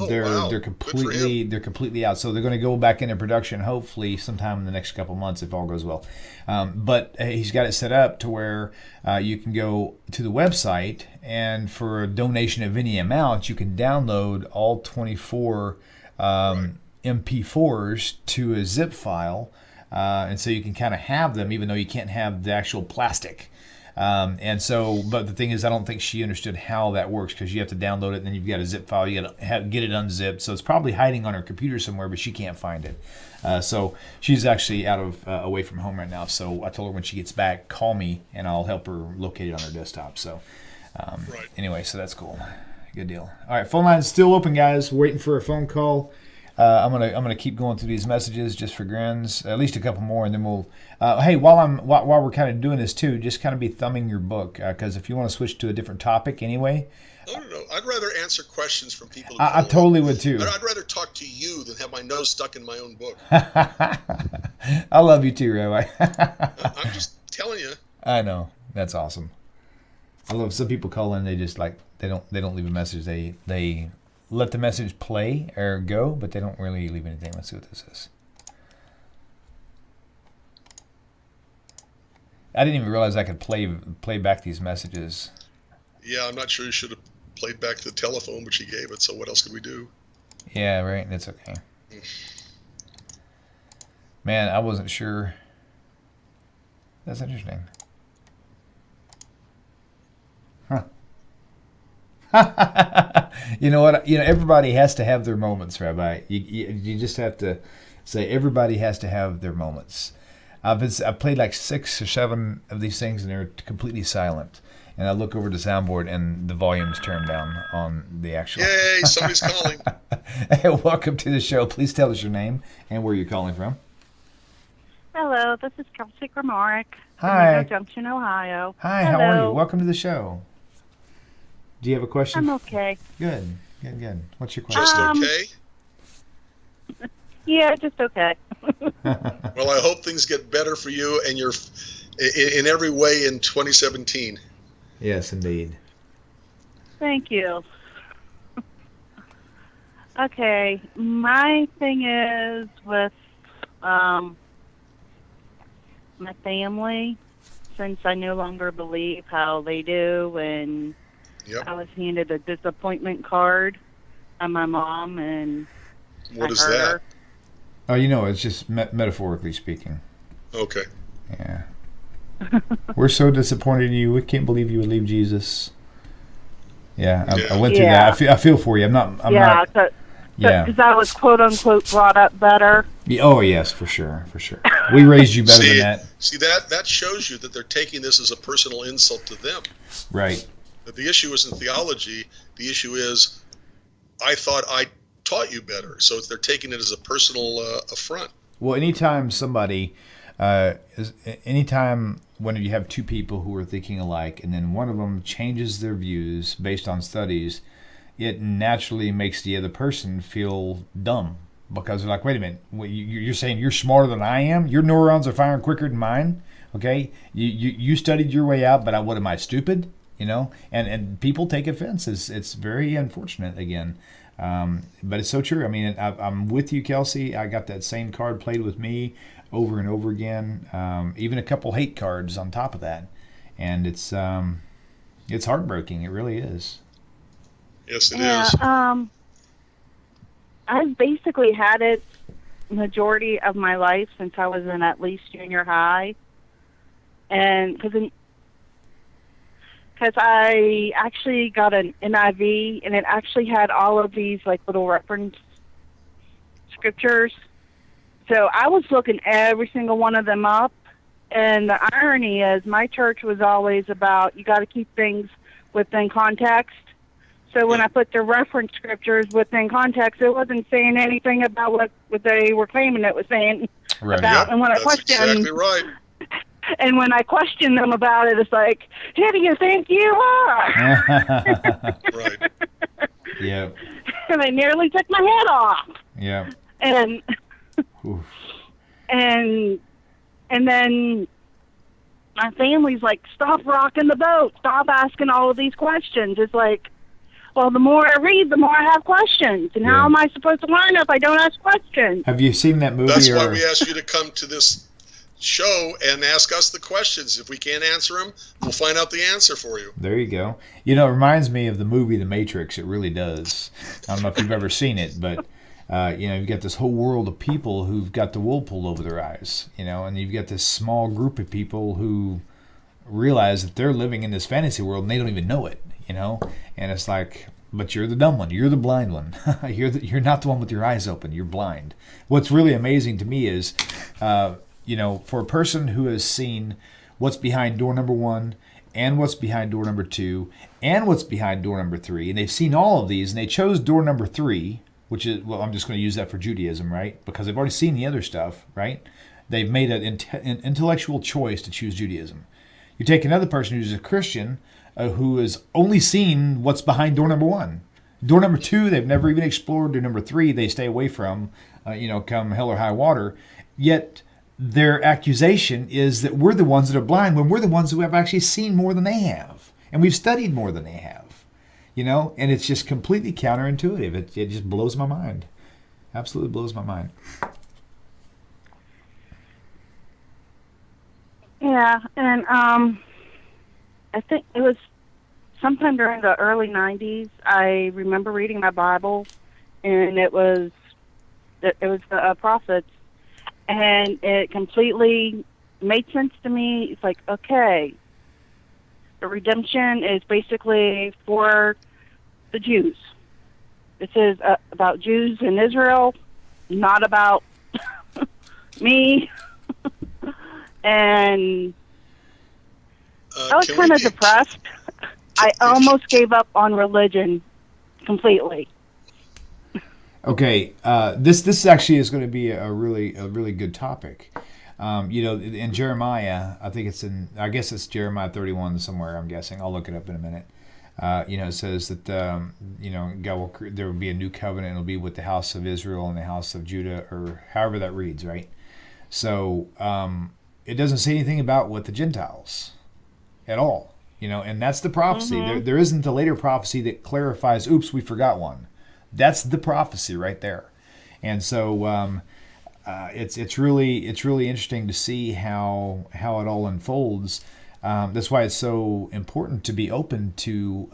completely out. So they're going to go back into production hopefully sometime in the next couple months if all goes well. But he's got it set up to where you can go to the website, and for a donation of any amount, you can download all 24 MP4s to a zip file, and so you can kind of have them even though you can't have the actual plastic. But the thing is, I don't think she understood how that works, because you have to download it and then you've got a zip file. You got to get it unzipped. So it's probably hiding on her computer somewhere, but she can't find it. So she's actually away from home right now. So I told her when she gets back, call me and I'll help her locate it on her desktop. So anyway, so that's cool. Good deal. All right, phone line's still open, guys. Waiting for a phone call. I'm gonna keep going through these messages just for grins, at least a couple more, and then we'll. Hey, while we're kind of doing this too, just kind of be thumbing your book, because if you want to switch to a different topic anyway. No. I'd rather answer questions from people. I totally would too. I'd rather talk to you than have my nose stuck in my own book. I love you too, Rabbi. I'm just telling you. I know, that's awesome. I love some people call in. They just they don't leave a message. They let the message play or go, but they don't really leave anything. Let's see what this is. I didn't even realize I could play back these messages. Yeah, I'm not sure you should have played back the telephone, but she gave it, so what else could we do? Yeah, right. That's okay. Man, I wasn't sure. That's interesting. Huh. You know what? Everybody has to have their moments, Rabbi. You just have to say everybody has to have their moments. I've played like 6 or 7 of these things, and they're completely silent. And I look over the soundboard, and the volume's turned down on the actual. Yay! Somebody's calling. Hey, welcome to the show. Please tell us your name and where you're calling from. Hello, this is Kelsey Gramoric from Hi. Rico Junction, Ohio. Hi, Hello. how are you? Welcome to the show. Do you have a question? I'm okay. Good. What's your question? Just okay? Yeah, just okay. Well, I hope things get better for you and your in every way in 2017. Yes, indeed. Thank you. Okay, my thing is with my family, since I no longer believe how they do, and Yep. I was handed a disappointment card on my mom, and What I is hurt that? her. Oh, it's just metaphorically speaking. Okay. Yeah. We're so disappointed in you. We can't believe you would leave Jesus. Yeah, I went through Yeah. that. I feel for you. I'm not. yeah, Yeah. because I was quote unquote brought up better. Oh yes, for sure. We raised you better than that. See that shows you that they're taking this as a personal insult to them. Right. That the issue isn't theology. The issue is, I thought I taught you better. So they're taking it as a personal affront. Well, anytime when you have two people who are thinking alike, and then one of them changes their views based on studies, it naturally makes the other person feel dumb because they're like, wait a minute, you're saying you're smarter than I am? Your neurons are firing quicker than mine? Okay, you studied your way out, but what am I, stupid? You know, and people take offense. It's very unfortunate again. But it's so true. I mean, I'm with you, Kelsey. I got that same card played with me over and over again. Even a couple hate cards on top of that, and it's heartbreaking. It really is. Yes, it is. I've basically had it majority of my life since I was in at least junior high, and because I actually got an NIV, and it actually had all of these like little reference scriptures. So I was looking every single one of them up, and the irony is my church was always about you got to keep things within context. So when I put the reference scriptures within context, it wasn't saying anything about what they were claiming it was saying Right. about. Yep, And when I that's questioned, exactly right. and when I questioned them about it, it's like, who do you think you are? Right. Yeah. And they nearly took my head off. Yeah. And Oof. and then my family's like, stop rocking the boat. Stop asking all of these questions. It's like, well, the more I read, the more I have questions. And how am I supposed to learn if I don't ask questions? Have you seen that movie? That's why we asked you to come to this show and ask us the questions. If we can't answer them, we'll find out the answer for you. There you go. You know, it reminds me of the movie The Matrix. It really does. I don't know if you've ever seen it, but you've got this whole world of people who've got the wool pulled over their eyes, and you've got this small group of people who realize that they're living in this fantasy world and they don't even know it, and it's like, but you're the dumb one, you're the blind one. You're not the one with your eyes open, you're blind. What's really amazing to me is, for a person who has seen what's behind door number 1 and what's behind door number 2 and what's behind door number 3, and they've seen all of these and they chose door number 3, which is, well, I'm just going to use that for Judaism, right? Because they've already seen the other stuff, right? They've made an intellectual choice to choose Judaism. You take another person who's a Christian who has only seen what's behind door number 1. Door number 2, they've never even explored. Door number 3, they stay away from, come hell or high water. Yet their accusation is that we're the ones that are blind when we're the ones who have actually seen more than they have. And we've studied more than they have. And it's just completely counterintuitive. It just blows my mind. Absolutely blows my mind. Yeah, and I think it was sometime during the early 90s, I remember reading my Bible, and it was the prophets, and it completely made sense to me. It's like, okay, the redemption is basically for the Jews. This is about Jews in Israel, not about me. And I was kind of depressed. I almost gave up on religion completely. Okay, this actually is going to be a really good topic. In Jeremiah, I guess it's Jeremiah 31 somewhere. I'm guessing. I'll look it up in a minute. It says that God there will be a new covenant. It'll be with the house of Israel and the house of Judah, or however that reads, right? So it doesn't say anything about with the Gentiles at all. And that's the prophecy. Mm-hmm. There isn't a later prophecy that clarifies, oops, we forgot one. That's the prophecy right there. And so it's really interesting to see how it all unfolds. That's why it's so important to be open to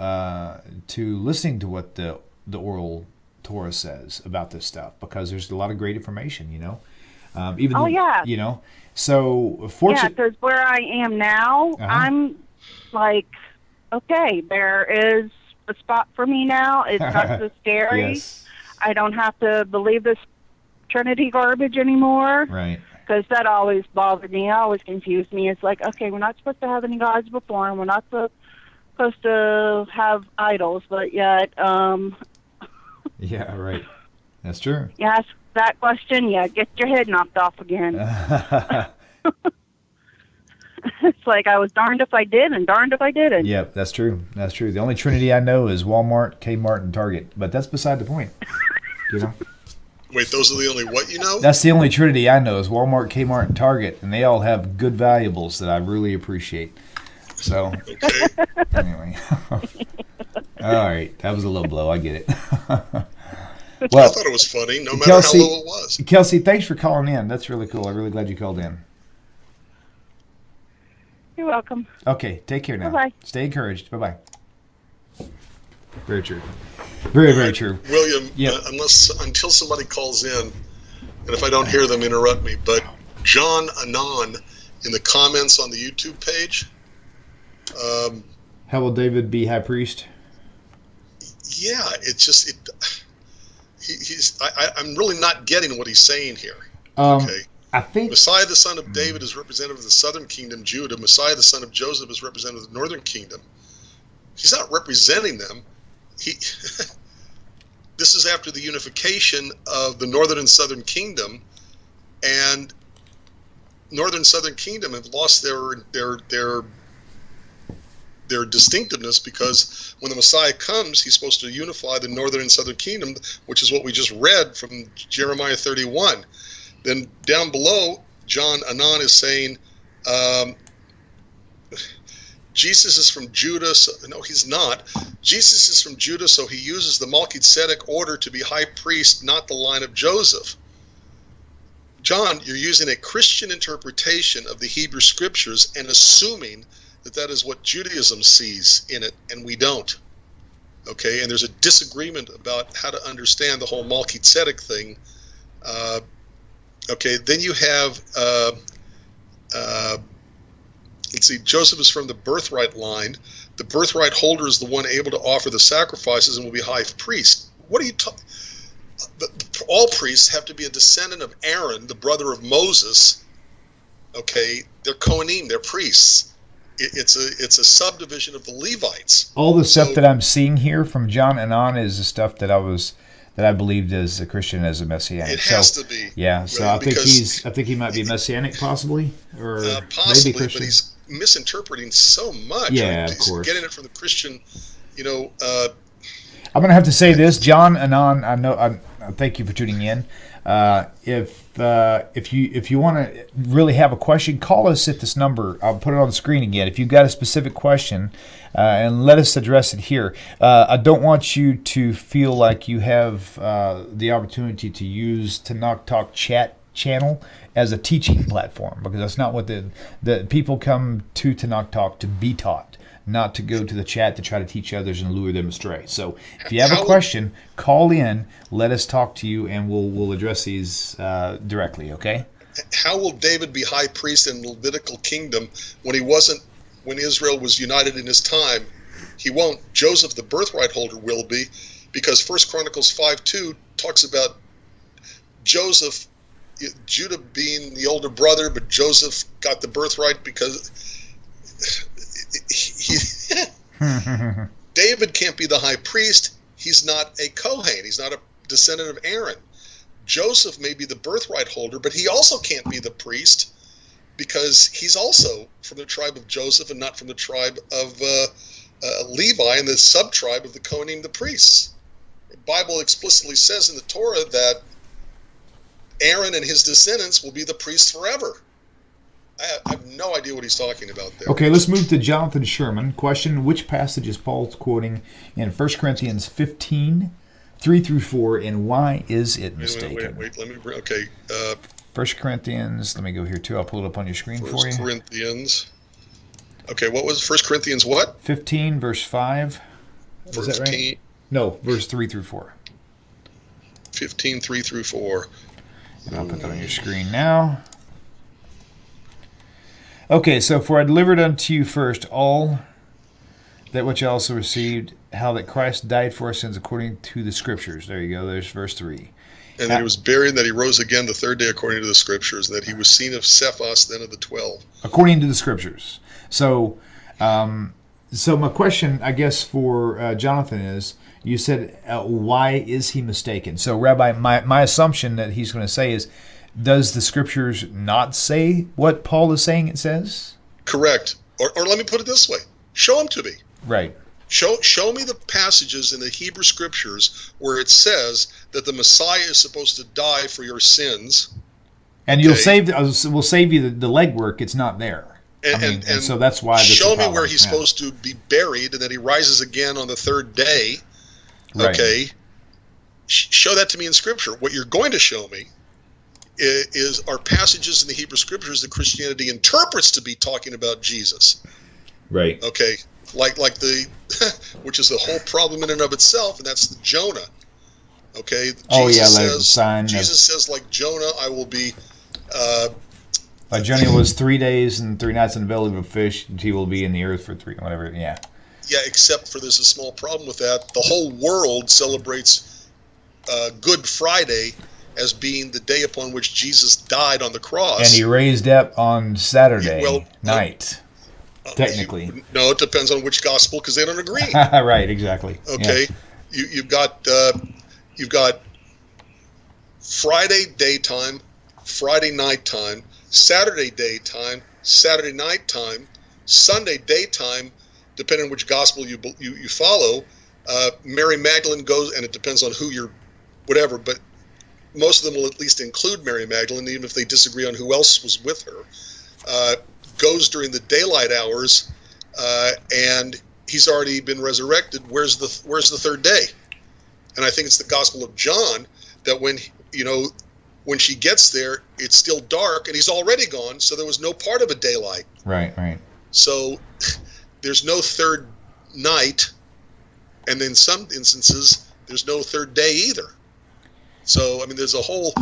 listening to what the oral Torah says about this stuff, because there's a lot of great information, So, Yeah, fortunately, because where I am now, I'm like, okay, there is a spot for me now. It's not so scary. yes, I don't have to believe this Trinity garbage anymore. right. Because that always bothered me. It always confused me. It's like, okay, we're not supposed to have any gods before, and we're not supposed to have idols, but yet, Yeah, right. That's true. you ask that question, yeah, get your head knocked off again. It's like I was darned if I did and darned if I didn't. Yep, that's true. That's true. The only Trinity I know is Walmart, Kmart, and Target. But that's beside the point. You know? Wait, those are the only what you know? That's the only Trinity I know is Walmart, Kmart, and Target. And they all have good valuables that I really appreciate. So, Okay. anyway. All right. That was a low blow. I get it. I Well, thought it was funny, no matter Kelsey, how low it was. Kelsey, thanks for calling in. That's really cool. I'm really glad you called in. You're welcome. Okay, take care now. Bye-bye. Stay encouraged. Bye-bye. Very true. Very, very true. William, Yep. Until somebody calls in, and if I don't hear them, interrupt me, but John Anon in the comments on the YouTube page, How will David be high priest? yeah, it's just, I'm really not getting what he's saying here. Okay. I think Messiah, the son of David, is representative of the southern kingdom, Judah. Messiah, the son of Joseph, is representative of the northern kingdom. He's not representing them. This is after the unification of the northern and southern kingdom, and northern and southern kingdom have lost their distinctiveness, because when the Messiah comes, he's supposed to unify the northern and southern kingdom, which is what we just read from Jeremiah 31. Then down below, John Anon is saying, Jesus is from Judah. No, he's not. Jesus is from Judah, so he uses the Melchizedek order to be high priest, not the line of Joseph. John, you're using a Christian interpretation of the Hebrew Scriptures and assuming that that is what Judaism sees in it, and we don't. Okay, and there's a disagreement about how to understand the whole Melchizedek thing. Okay, then you have, let's see, Joseph is from the birthright line. The birthright holder is the one able to offer the sacrifices and will be high priest. What are you talking? All priests have to be a descendant of Aaron, the brother of Moses. Okay, they're Kohanim, they're priests. It's a subdivision of the Levites. all the stuff that I'm seeing here from John Anon is the stuff that I believed as a Christian, as a Messianic. It has to be. Yeah, so right? I think he might be Messianic, possibly, or possibly, maybe Christian. but he's misinterpreting so much. Yeah, He's of course. getting it from the Christian, I'm going to have to say this, John Anon. I thank you for tuning in. If you want to really have a question, call us at this number. I'll put it on the screen again. If you've got a specific question, and let us address it here. I don't want you to feel like you have the opportunity to use Tanakh Talk chat channel as a teaching platform, because that's not what the people come to Tanakh Talk to be taught, not to go to the chat to try to teach others and lure them astray. So if you have a question, call in, let us talk to you, and we'll address these directly, okay? how will David be high priest in the Levitical kingdom when he wasn't, when Israel was united in his time? He won't. Joseph, the birthright holder, will be, because 1 Chronicles 5:2 talks about Joseph, Judah being the older brother, but Joseph got the birthright because David can't be the high priest. He's not a Kohen. He's not a descendant of Aaron. Joseph may be the birthright holder, but he also can't be the priest because he's also from the tribe of Joseph and not from the tribe of Levi and the sub-tribe of the Kohanim, the priests. The Bible explicitly says in the Torah that Aaron and his descendants will be the priests forever. I have no idea what he's talking about there. Okay, let's move to Jonathan Sherman. Question: which passage is Paul quoting in 1 Corinthians 15, 3-4, and why is it mistaken? Wait, let me bring, okay. 1 Corinthians, let me go here too. I'll pull it up on your screen for 1 you. Corinthians. Okay, what was 1 Corinthians what? 15, verse 5. Is that right? No, verse 3-4. 15, 3-4. And I'll put that on your screen now. Okay, so for I delivered unto you first all that which I also received, how that Christ died for our sins according to the Scriptures. There you go. There's verse 3. And that he was buried, and that he rose again the third day according to the Scriptures, and that he was seen of Cephas, then of the 12. According to the Scriptures. So, so my question, I guess, for Jonathan is, you said, why is he mistaken? So, Rabbi, my assumption that he's going to say is, does the Scriptures not say what Paul is saying it says? Correct. Or let me put it this way. Show them to me. Right. Show me the passages in the Hebrew Scriptures where it says that the Messiah is supposed to die for your sins. And we'll save you the legwork. It's not there. And so that's why. Show me where he's supposed to be buried and that he rises again on the third day. Right. Okay. Show that to me in Scripture. What you're going to show me are passages in the Hebrew Scriptures that Christianity interprets to be talking about Jesus. Right. Okay. Like the, which is the whole problem in and of itself, and that's the Jonah. Okay. Jesus says, like Jonah, I will be. Like Jonah was 3 days and 3 nights in the belly of a fish, and he will be in the earth for 3, whatever. Yeah. Yeah, except for there's a small problem with that. The whole world celebrates Good Friday as being the day upon which Jesus died on the cross, and he raised up on Saturday night. Technically, no, it depends on which gospel because they don't agree. Right, exactly. Okay, yeah. You've got Friday daytime, Friday nighttime, Saturday daytime, Saturday nighttime, Sunday daytime, depending on which gospel you follow. Mary Magdalene goes, and it depends on who you're, whatever, but most of them will at least include Mary Magdalene, even if they disagree on who else was with her. Goes during the daylight hours, and he's already been resurrected. Where's the third day? And I think it's the Gospel of John that when she gets there, it's still dark, and he's already gone. So there was no part of a daylight. Right. So there's no third night, and in some instances, there's no third day either. So I mean, there's a whole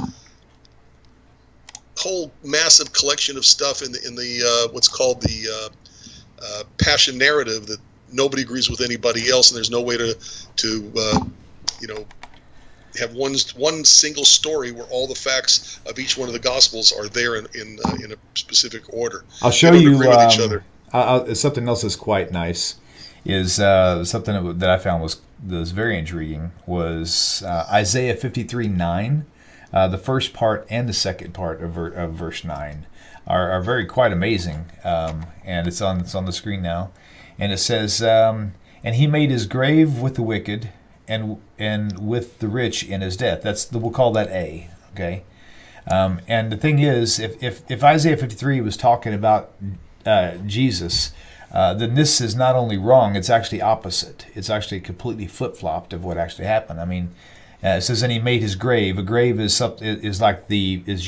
massive collection of stuff in the what's called the Passion narrative that nobody agrees with anybody else, and there's no way to have one single story where all the facts of each one of the Gospels are there in a specific order. I'll show you agree with each other. Something else that's quite nice is something that I found was very intriguing was Isaiah 53:9. The first part and the second part of verse 9 are very quite amazing, and it's on the screen now. And it says, "And he made his grave with the wicked, and with the rich in his death." We'll call that A. Okay. And the thing is, if Isaiah 53 was talking about Jesus, then this is not only wrong; it's actually opposite. It's actually completely flip-flopped of what actually happened. I mean. It says, and he made his grave. A grave is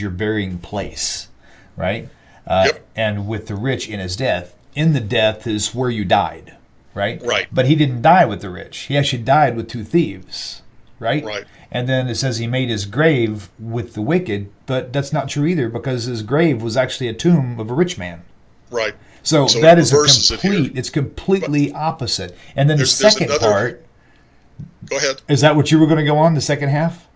your burying place, right? Yep. And with the rich in his death. In the death is where you died, right? Right. But he didn't die with the rich. He actually died with 2 thieves, right? Right. And then it says he made his grave with the wicked, but that's not true either because his grave was actually a tomb of a rich man. Right. So that is it's completely opposite. And then the second part. Go ahead. Is that what you were going to go on, the second half?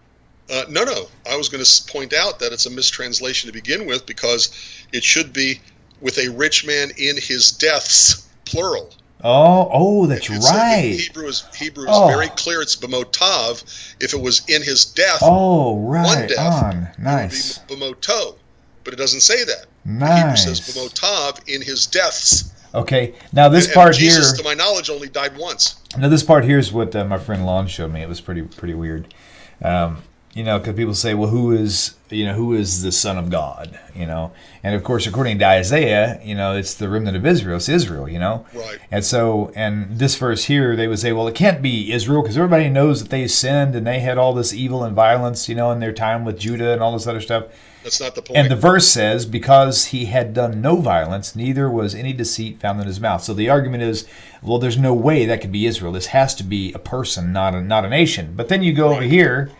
No. I was going to point out that it's a mistranslation to begin with because it should be with a rich man in his deaths, plural. Oh, that's right. Hebrew is very clear. It's b'motav. If it was in his death, one death, nice. It would be b'moto. But it doesn't say that. Nice. Hebrew says b'motav in his deaths. Okay, now this part Jesus, here, to my knowledge, only died once. Now this part here is what my friend Lon showed me. It was pretty weird, because people say, well, who is the Son of God, and of course, according to Isaiah, it's the remnant of Israel. It's Israel, Right. And so, and this verse here, they would say, well, it can't be Israel because everybody knows that they sinned and they had all this evil and violence, in their time with Judah and all this other stuff. That's not the point. And the verse says, because he had done no violence, neither was any deceit found in his mouth. So the argument is, well, there's no way that could be Israel. This has to be a person, not a nation. But then you go over here,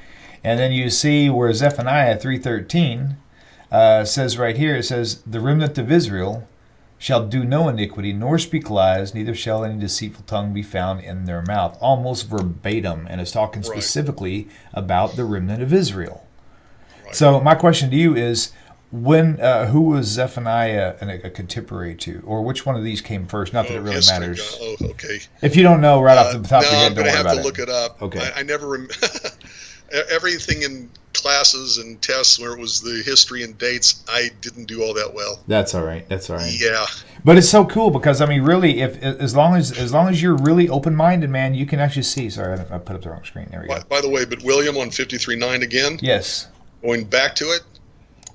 and then you see where Zephaniah 3:13 says right here, it says, the remnant of Israel, shall do no iniquity, nor speak lies, neither shall any deceitful tongue be found in their mouth. Almost verbatim, and it's talking Right. specifically about the remnant of Israel. Right. So my question to you is, who was Zephaniah a contemporary to, or which one of these came first? Not that it really history matters. guy. Okay. If you don't know right off the top of your head, I'm don't going to worry have about to it. look it up. Okay. I never everything in classes and tests where it was the history and dates, I didn't do all that well. That's all right. That's all right. Yeah. But it's so cool because I mean, really, if as long as you're really open-minded, man, you can actually see. Sorry, I put up the wrong screen. There we go. By the way, but William on 53:9 again. Yes. Going back to it.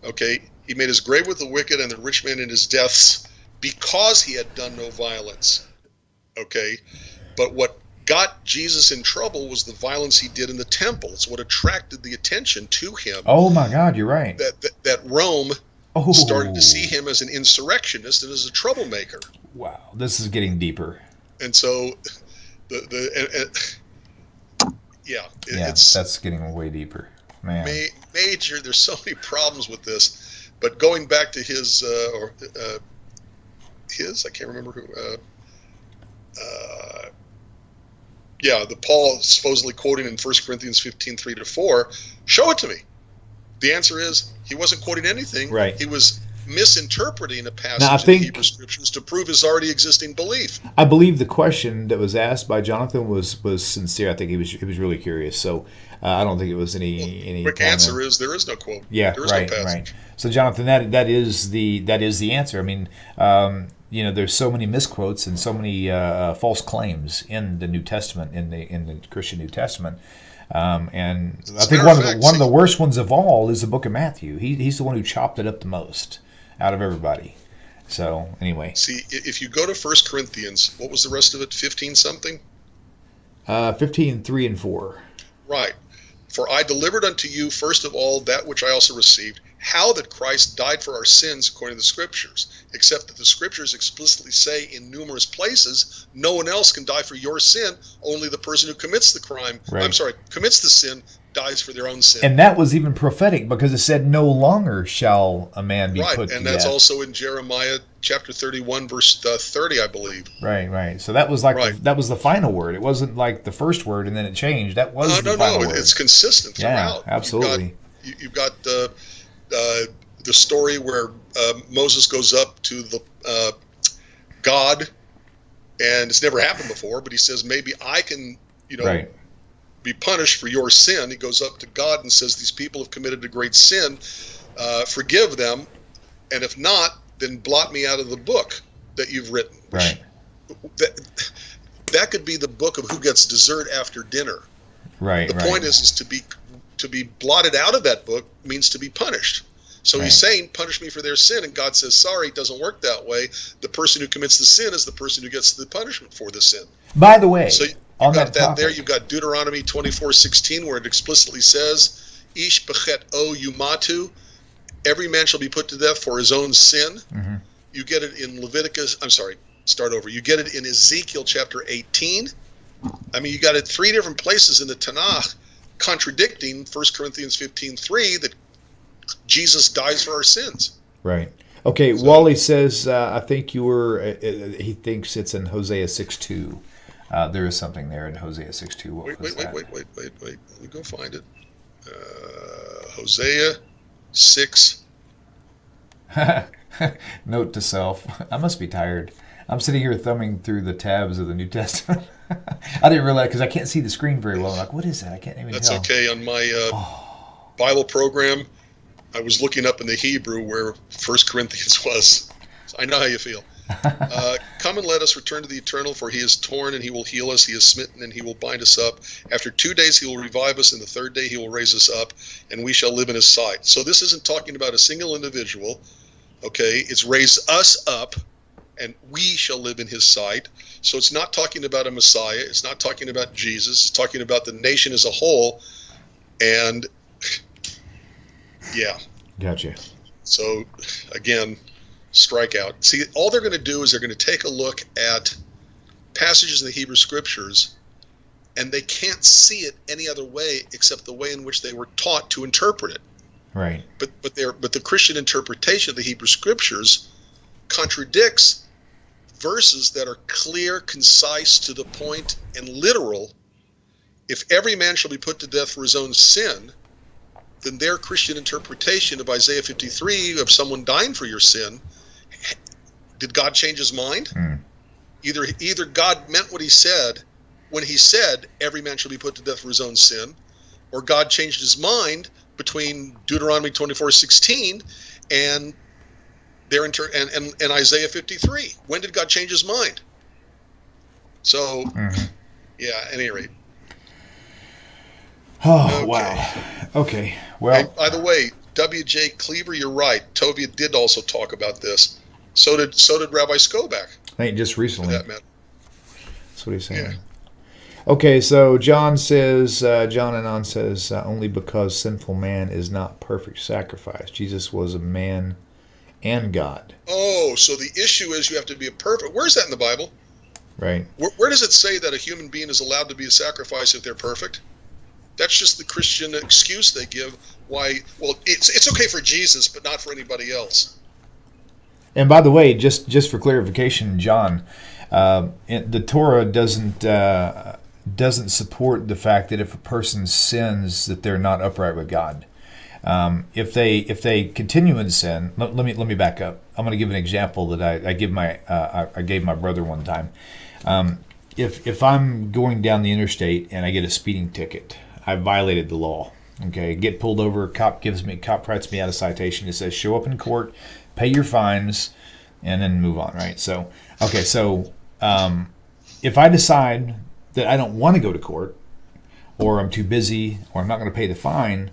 Okay. He made his grave with the wicked and the rich man in his deaths because he had done no violence. Okay. But what got Jesus in trouble was the violence he did in the temple. It's what attracted the attention to him. Oh my God, you're right. That Rome started to see him as an insurrectionist and as a troublemaker. Wow, this is getting deeper. And so, that's getting way deeper, man. Major. There's so many problems with this. But going back to his, I can't remember who. The Paul supposedly quoting in 1 Corinthians 15:3-4. Show it to me. The answer is he wasn't quoting anything. Right. He was misinterpreting a passage Now, I in think- the Hebrew Scriptures to prove his already existing belief. I believe the question that was asked by Jonathan was sincere. I think he was really curious. So I don't think it was any. Quick answer is there is no quote. Yeah, there is right, no passage. right. So Jonathan, that is the answer. I mean, there's so many misquotes and so many false claims in the New Testament, in the Christian New Testament. And I think one of the worst ones of all is the book of Matthew. He's the one who chopped it up the most out of everybody. So anyway, see, if you go to 1 Corinthians, what was the rest of it? 15 something. 15:3 and 4. Right. For I delivered unto you first of all that which I also received, how that Christ died for our sins according to the Scriptures, except that the Scriptures explicitly say in numerous places, no one else can die for your sin, only the person who commits the crime, Right. commits the sin, dies for their own sin. And that was even prophetic because it said, "No longer shall a man be put to death." Right, and that's also in Jeremiah chapter 31, verse 30, I believe. Right. So that was like that was the final word. It wasn't like the first word and then it changed. That was the final word. It's consistent throughout. Yeah, absolutely. You've got the story where Moses goes up to the God, and it's never happened before, but he says, maybe I can, Right. be punished for your sin. He goes up to God and says, these people have committed a great sin. Forgive them. And if not, then blot me out of the book that you've written. Right. That could be the book of who gets dessert after dinner. Right. The point is to be blotted out of that book means to be punished. So he's saying, punish me for their sin. And God says, sorry, it doesn't work that way. The person who commits the sin is the person who gets the punishment for the sin. By the way, so on got that topic, there. You've got Deuteronomy 24:16, where it explicitly says, "Ish bechet o yumatu," every man shall be put to death for his own sin. Mm-hmm. You get it in Leviticus. I'm sorry, start over. You get it in Ezekiel chapter 18. I mean, you got it 3 different places in the Tanakh contradicting 1 Corinthians 15:3 that Jesus dies for our sins. Right. Okay. So, Wally says, I think he thinks it's in Hosea 6:2. There is something there in Hosea 6:2. Wait. Let me go find it. Hosea 6. Note to self. I must be tired. I'm sitting here thumbing through the tabs of the New Testament. I didn't realize because I can't see the screen very well. I'm like, what is that? I can't even tell. That's okay. On my Bible program, I was looking up in the Hebrew where 1 Corinthians was. So I know how you feel. Come and let us return to the eternal, for he is torn and he will heal us. He is smitten and he will bind us up. After 2 days he will revive us, and the 3rd day he will raise us up, and we shall live in his sight. So this isn't talking about a single individual. Okay, it's raise us up, and we shall live in his sight. So it's not talking about a Messiah. It's not talking about Jesus. It's talking about the nation as a whole. And yeah. Gotcha. So again, strike out. See, all they're going to do is they're going to take a look at passages in the Hebrew Scriptures, and they can't see it any other way except the way in which they were taught to interpret it. Right. But the Christian interpretation of the Hebrew Scriptures contradicts verses that are clear, concise, to the point, and literal. If every man shall be put to death for his own sin, then their Christian interpretation of Isaiah 53 of someone dying for your sin, did God change his mind? Either God meant what he said when he said every man shall be put to death for his own sin, or God changed his mind between Deuteronomy 24:16 and and Isaiah 53. When did God change his mind? So, yeah, at any rate. Oh, Okay. wow. Okay. Well, And by the way, W.J. Cleaver, you're right. Tovia did also talk about this. So did Rabbi Skobac, I think just for recently. that matter. That's what he's saying. Yeah. Okay, so John Anon says, only because sinful man is not perfect sacrifice. Jesus was a man and God. Oh, so the issue is you have to be a perfect. Where's that in the Bible? Right. Where does it say that a human being is allowed to be a sacrifice if they're perfect? That's just the Christian excuse they give. Why? Well, it's okay for Jesus, but not for anybody else. And by the way, just for clarification, John, the Torah doesn't support the fact that if a person sins that they're not upright with God. If they continue in sin, let me back up. I'm going to give an example that I gave my brother one time. If I'm going down the interstate and I get a speeding ticket, I violated the law. Okay, get pulled over. Cop writes me out a citation. It says show up in court, pay your fines, and then move on. Right. So if I decide that I don't want to go to court, or I'm too busy, or I'm not going to pay the fine,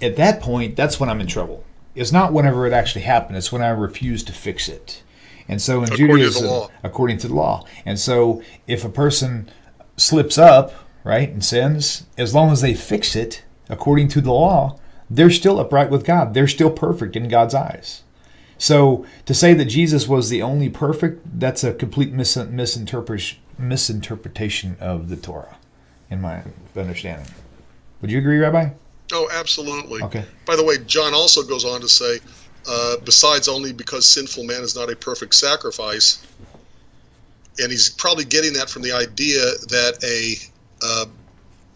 at that point, that's when I'm in trouble. It's not whenever it actually happened. It's when I refuse to fix it. And so in Judaism, according to the law. And so if a person slips up, right, and sins, as long as they fix it according to the law, they're still upright with God. They're still perfect in God's eyes. So to say that Jesus was the only perfect, that's a complete misinterpretation of the Torah, in my understanding. Would you agree, Rabbi? Oh, absolutely. Okay. By the way, John also goes on to say, besides only because sinful man is not a perfect sacrifice, and he's probably getting that from the idea that a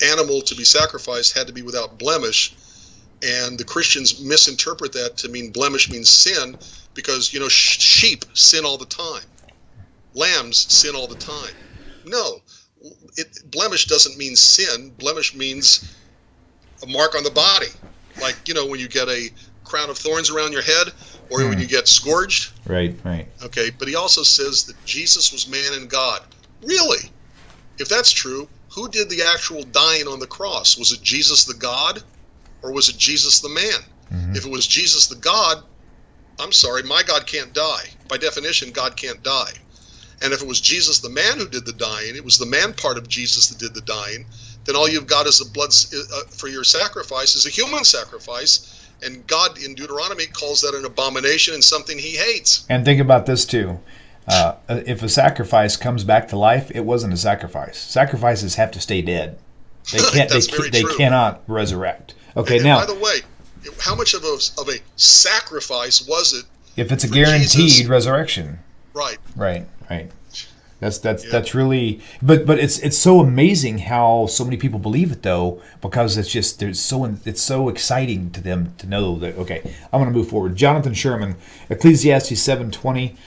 animal to be sacrificed had to be without blemish, and the Christians misinterpret that to mean blemish means sin, because sheep sin all the time, lambs sin all the time. No, blemish doesn't mean sin. Blemish means a mark on the body, like when you get a crown of thorns around your head, or when you get scourged. Right. Okay, but he also says that Jesus was man and God. Really? If that's true, who did the actual dying on the cross? Was it Jesus the God, or was it Jesus the man? If it was Jesus the God, I'm sorry, my God can't die. By definition, God can't die. And if it was Jesus the man who did the dying, it was the man part of Jesus that did the dying, then all you've got is the blood for your sacrifice is a human sacrifice, and God in Deuteronomy calls that an abomination and something he hates. And think about this too. If a sacrifice comes back to life, it wasn't a sacrifice. Sacrifices have to stay dead. They can't. they cannot resurrect. Okay, and now. By the way, how much of a sacrifice was it? If it's a guaranteed Jesus? Resurrection. Right. That's really, but it's so amazing how so many people believe it though, because it's so exciting to them to know that, okay, I'm going to move forward. Jonathan Sherman, Ecclesiastes 7:20,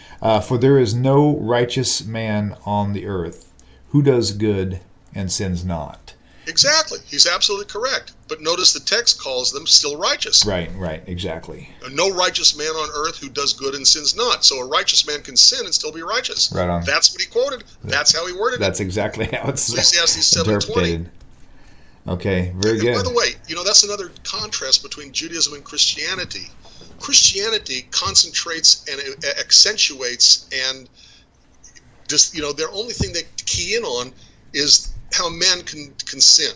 for there is no righteous man on the earth who does good and sins not. Exactly. He's absolutely correct. But notice the text calls them still righteous. Right, exactly. No righteous man on earth who does good and sins not. So a righteous man can sin and still be righteous. Right on. That's what he quoted. That's how he worded it. That's exactly how it's Ecclesiastes 7:20. Okay, very good. By the way, that's another contrast between Judaism and Christianity. Christianity concentrates and accentuates, and just their only thing they key in on is how man can sin.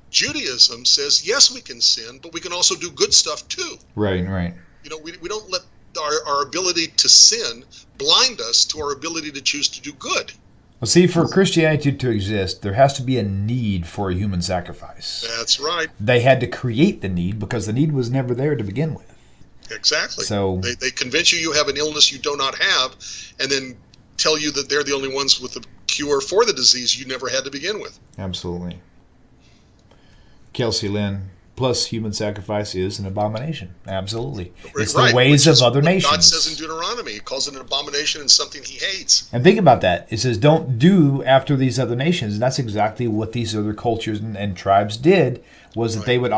Judaism says, yes, we can sin, but we can also do good stuff too. Right. We don't let our ability to sin blind us to our ability to choose to do good. Well, see, for Christianity to exist, there has to be a need for a human sacrifice. That's right. They had to create the need because the need was never there to begin with. Exactly. So they convince you have an illness you do not have, and then tell you that they're the only ones with the cure for the disease you never had to begin with. absolutely. Kelsey Lynn, plus human sacrifice is an abomination. Absolutely. It's the ways of other nations. God says in Deuteronomy, he calls it an abomination and something he hates. And think about that. It says, don't do after these other nations. And that's exactly what these other cultures and tribes did, was that they would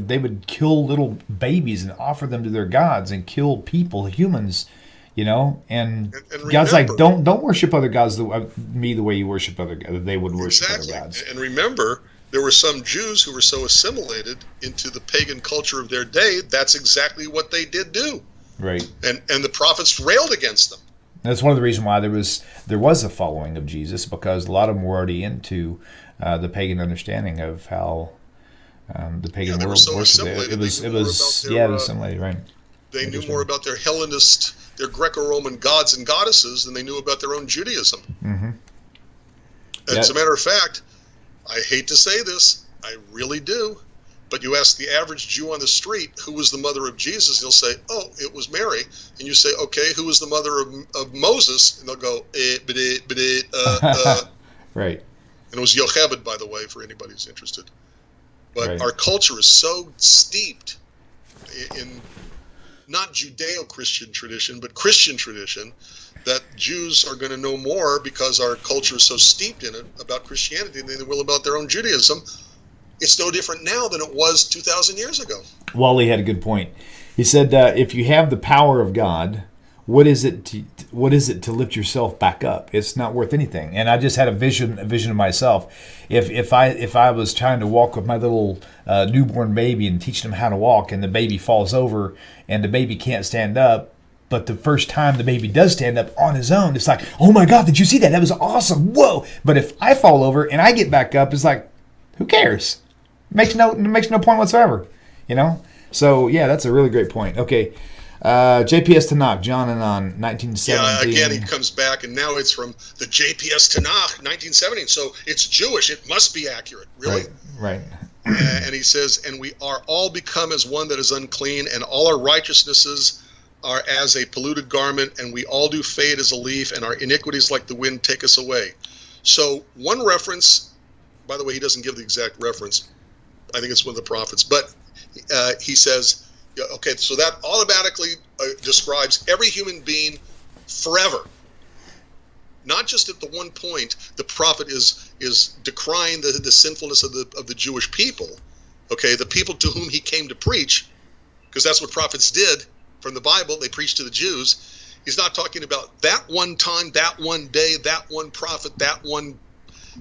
they would kill little babies and offer them to their gods and kill people, humans, and God's like, don't worship other gods the way you worship other gods. They would worship other gods. And remember, there were some Jews who were so assimilated into the pagan culture of their day, that's exactly what they did do. Right. And the prophets railed against them. That's one of the reasons why there was a following of Jesus, because a lot of them were already into the pagan understanding of how the pagan world works. It was assimilated, right? They knew more about their Hellenist, their Greco-Roman gods and goddesses than they knew about their own Judaism. Mm-hmm. As a matter of fact, I hate to say this, I really do, but you ask the average Jew on the street who was the mother of Jesus, he'll say, oh, it was Mary. And you say, okay, who was the mother of Moses? And they'll go, Right. And it was Yocheved, by the way, for anybody who's interested. But right. Our culture is so steeped in not Judeo-Christian tradition, but Christian tradition, that Jews are going to know more, because our culture is so steeped in it, about Christianity than they will about their own Judaism. It's no different now than it was 2,000 years ago. Wally had a good point. He said, if you have the power of God, what is it to lift yourself back up? It's not worth anything. And I just had a vision of myself. If I was trying to walk with my little newborn baby and teaching him how to walk, and the baby falls over and the baby can't stand up, but the first time the baby does stand up on his own, it's like, oh my God, did you see that? That was awesome. Whoa. But if I fall over and I get back up, it's like, who cares? It makes no point whatsoever, So yeah, that's a really great point. Okay. JPS Tanakh, John and on 1917. Yeah, again, he comes back, and now it's from the JPS Tanakh, 1917. So it's Jewish. It must be accurate. Really? Right. And he says, and we are all become as one that is unclean, and all our righteousnesses are as a polluted garment, and we all do fade as a leaf, and our iniquities like the wind take us away. So one reference, by the way, he doesn't give the exact reference. I think it's one of the prophets. But he says, okay, so that automatically describes every human being forever. Not just at the one point the prophet is decrying the sinfulness of the Jewish people, okay, the people to whom he came to preach, because that's what prophets did from the Bible. They preached to the Jews. He's not talking about that one time, that one day, that one prophet, that one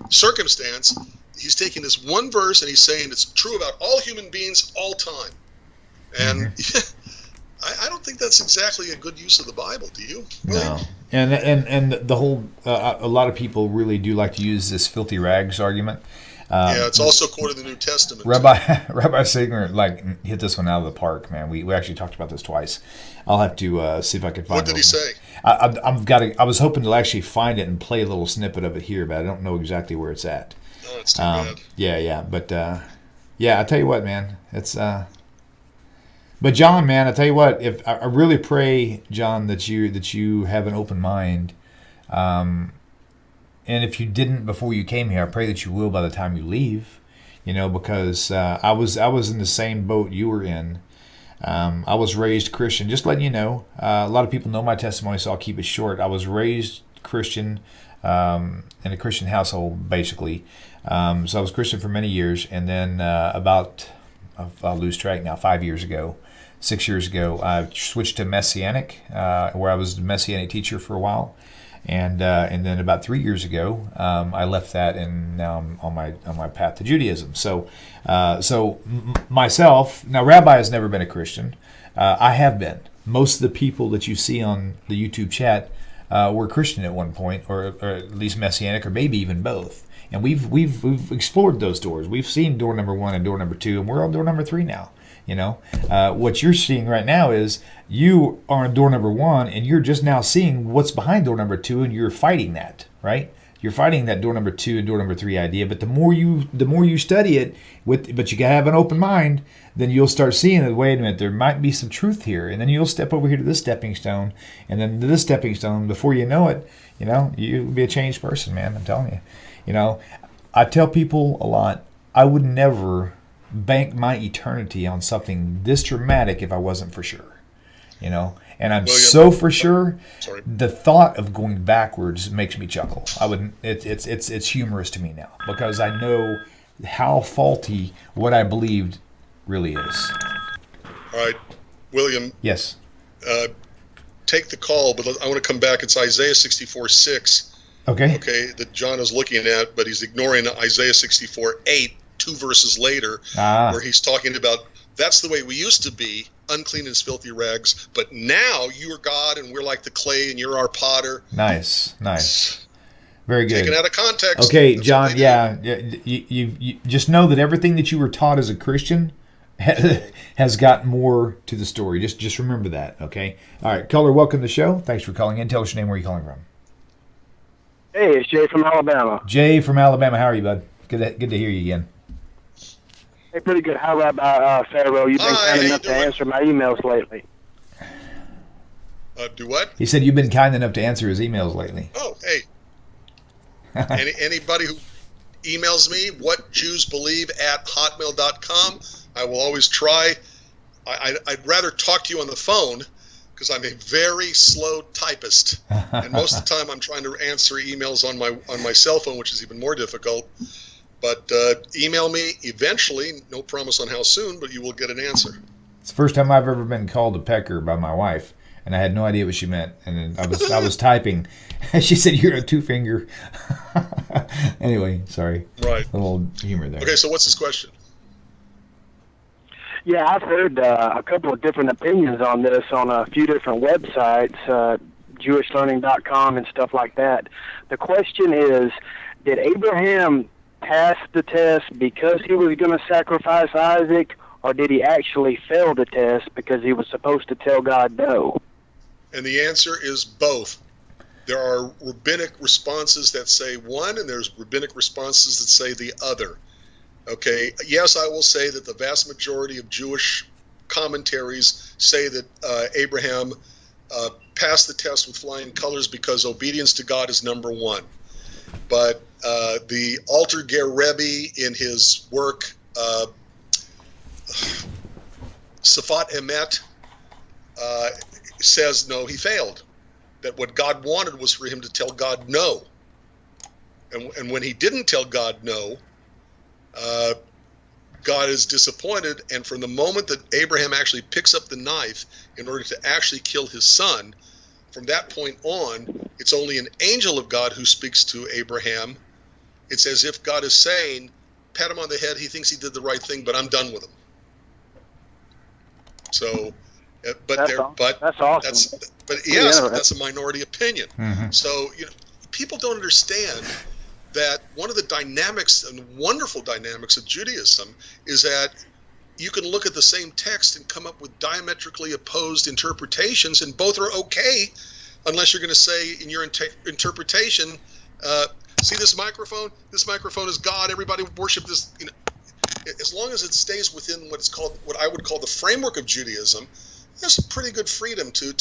circumstance. He's taking this one verse and he's saying it's true about all human beings all time. And I don't think that's exactly a good use of the Bible. Do you? Really? No. And the whole a lot of people really do like to use this filthy rags argument. Yeah, it's also quoted in the New Testament. Rabbi Signer hit this one out of the park, man. We actually talked about this twice. I'll have to see if I can find it. What did he say? I was hoping to actually find it and play a little snippet of it here, but I don't know exactly where it's at. Oh, it's too bad. Yeah, but I tell you what, man, it's. But John, man, I tell you what, if I really pray, John, that you have an open mind. And if you didn't before you came here, I pray that you will by the time you leave, because I was in the same boat you were in. I was raised Christian. Just letting you know, a lot of people know my testimony, so I'll keep it short. I was raised Christian in a Christian household, basically. So I was Christian for many years, and then I'll lose track now, 6 years ago, I switched to Messianic, where I was a Messianic teacher for a while. And then about 3 years ago, I left that, and now I'm on my path to Judaism. So myself, now Rabbi has never been a Christian. I have been. Most of the people that you see on the YouTube chat were Christian at one point, or at least Messianic, or maybe even both. And we've explored those doors. We've seen door number 1 and door number 2, and we're on door number 3 now. What you're seeing right now is you are on door number 1, and you're just now seeing what's behind door number 2, and you're fighting that, right? you're fighting that door number 2 and door number 3 idea. But the more you study it, but you gotta have an open mind, then you'll start seeing that, wait a minute, there might be some truth here, and then you'll step over here to this stepping stone, and then to this stepping stone. Before you know it, you'll be a changed person, man. I'm telling you. I tell people a lot, I would never bank my eternity on something this dramatic if I wasn't for sure. And I'm so for sure. Sorry. The thought of going backwards makes me chuckle. I wouldn't. It's humorous to me now because I know how faulty what I believed really is. All right, William. Yes. Take the call, but I want to come back. It's Isaiah 64:6. Okay. Okay, that John is looking at, but he's ignoring Isaiah 64:8, 2 verses later, where he's talking about that's the way we used to be, unclean and filthy rags, but now you are God and we're like the clay and you're our potter. Nice. Very good. Taken out of context. Okay, John, you just know that everything that you were taught as a Christian has got more to the story. Just remember that, okay? All right, caller, welcome to the show. Thanks for calling in. Tell us your name, where you're calling from. Hey, it's Jay from Alabama. Jay from Alabama. How are you, bud? Good to hear you again. Hey, pretty good. How about Federow? You've been kind enough to answer my emails lately. Do what? He said you've been kind enough to answer his emails lately. Oh, hey. Anybody who emails me, whatjewsbelieve@hotmail.com, I will always try. I'd rather talk to you on the phone because I'm a very slow typist. And most of the time I'm trying to answer emails on my cell phone, which is even more difficult. But email me eventually, no promise on how soon, but you will get an answer. It's the first time I've ever been called a pecker by my wife, and I had no idea what she meant. And I was typing. She said, "You're a 2-finger." Anyway, sorry. Right. A little humor there. Okay, so what's his question? Yeah, I've heard a couple of different opinions on this on a few different websites, JewishLearning.com and stuff like that. The question is, did Abraham pass the test because he was going to sacrifice Isaac, or did he actually fail the test because he was supposed to tell God no? And the answer is both. There are rabbinic responses that say one, and there's rabbinic responses that say the other. Okay, yes, I will say that the vast majority of Jewish commentaries say that Abraham passed the test with flying colors because obedience to God is number one. But the Alter Ger Rebbe in his work Safat Emet says no, he failed. That what God wanted was for him to tell God no. And when he didn't tell God no, God is disappointed. And from the moment that Abraham actually picks up the knife in order to actually kill his son, from that point on, it's only an angel of God who speaks to Abraham. It's as if God is saying, pat him on the head, he thinks he did the right thing, but I'm done with him. So, that's awesome. That's a minority opinion. Mm-hmm. So, people don't understand that one of the dynamics and wonderful dynamics of Judaism is that you can look at the same text and come up with diametrically opposed interpretations, and both are okay, unless you're going to say in your interpretation, see this microphone? This microphone is God. Everybody worship this. As long as it stays within what I would call the framework of Judaism, there's a pretty good freedom to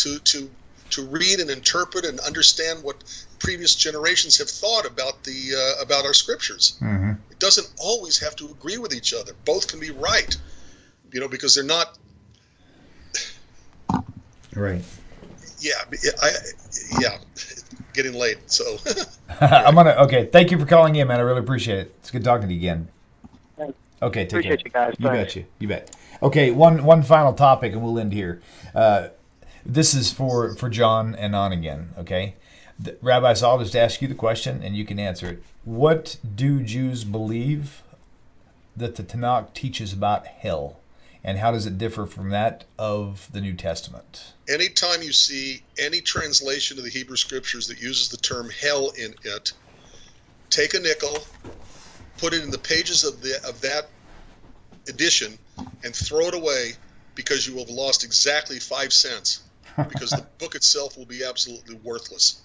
read and interpret and understand what previous generations have thought about our scriptures. Mm-hmm. It doesn't always have to agree with each other. Both can be right, because they're not. Right. Yeah. Getting late. So. Okay. Thank you for calling in, man. I really appreciate it. It's good talking to you again. Okay. Take care. Appreciate you guys. You bet. Okay. One final topic, and we'll end here. This is for John and on again. Okay. Rabbi, so I'll just ask you the question, and you can answer it. What do Jews believe that the Tanakh teaches about hell, and how does it differ from that of the New Testament? Anytime you see any translation of the Hebrew Scriptures that uses the term hell in it, take a nickel, put it in the pages of that edition, and throw it away, because you will have lost exactly 5 cents, because the book itself will be absolutely worthless.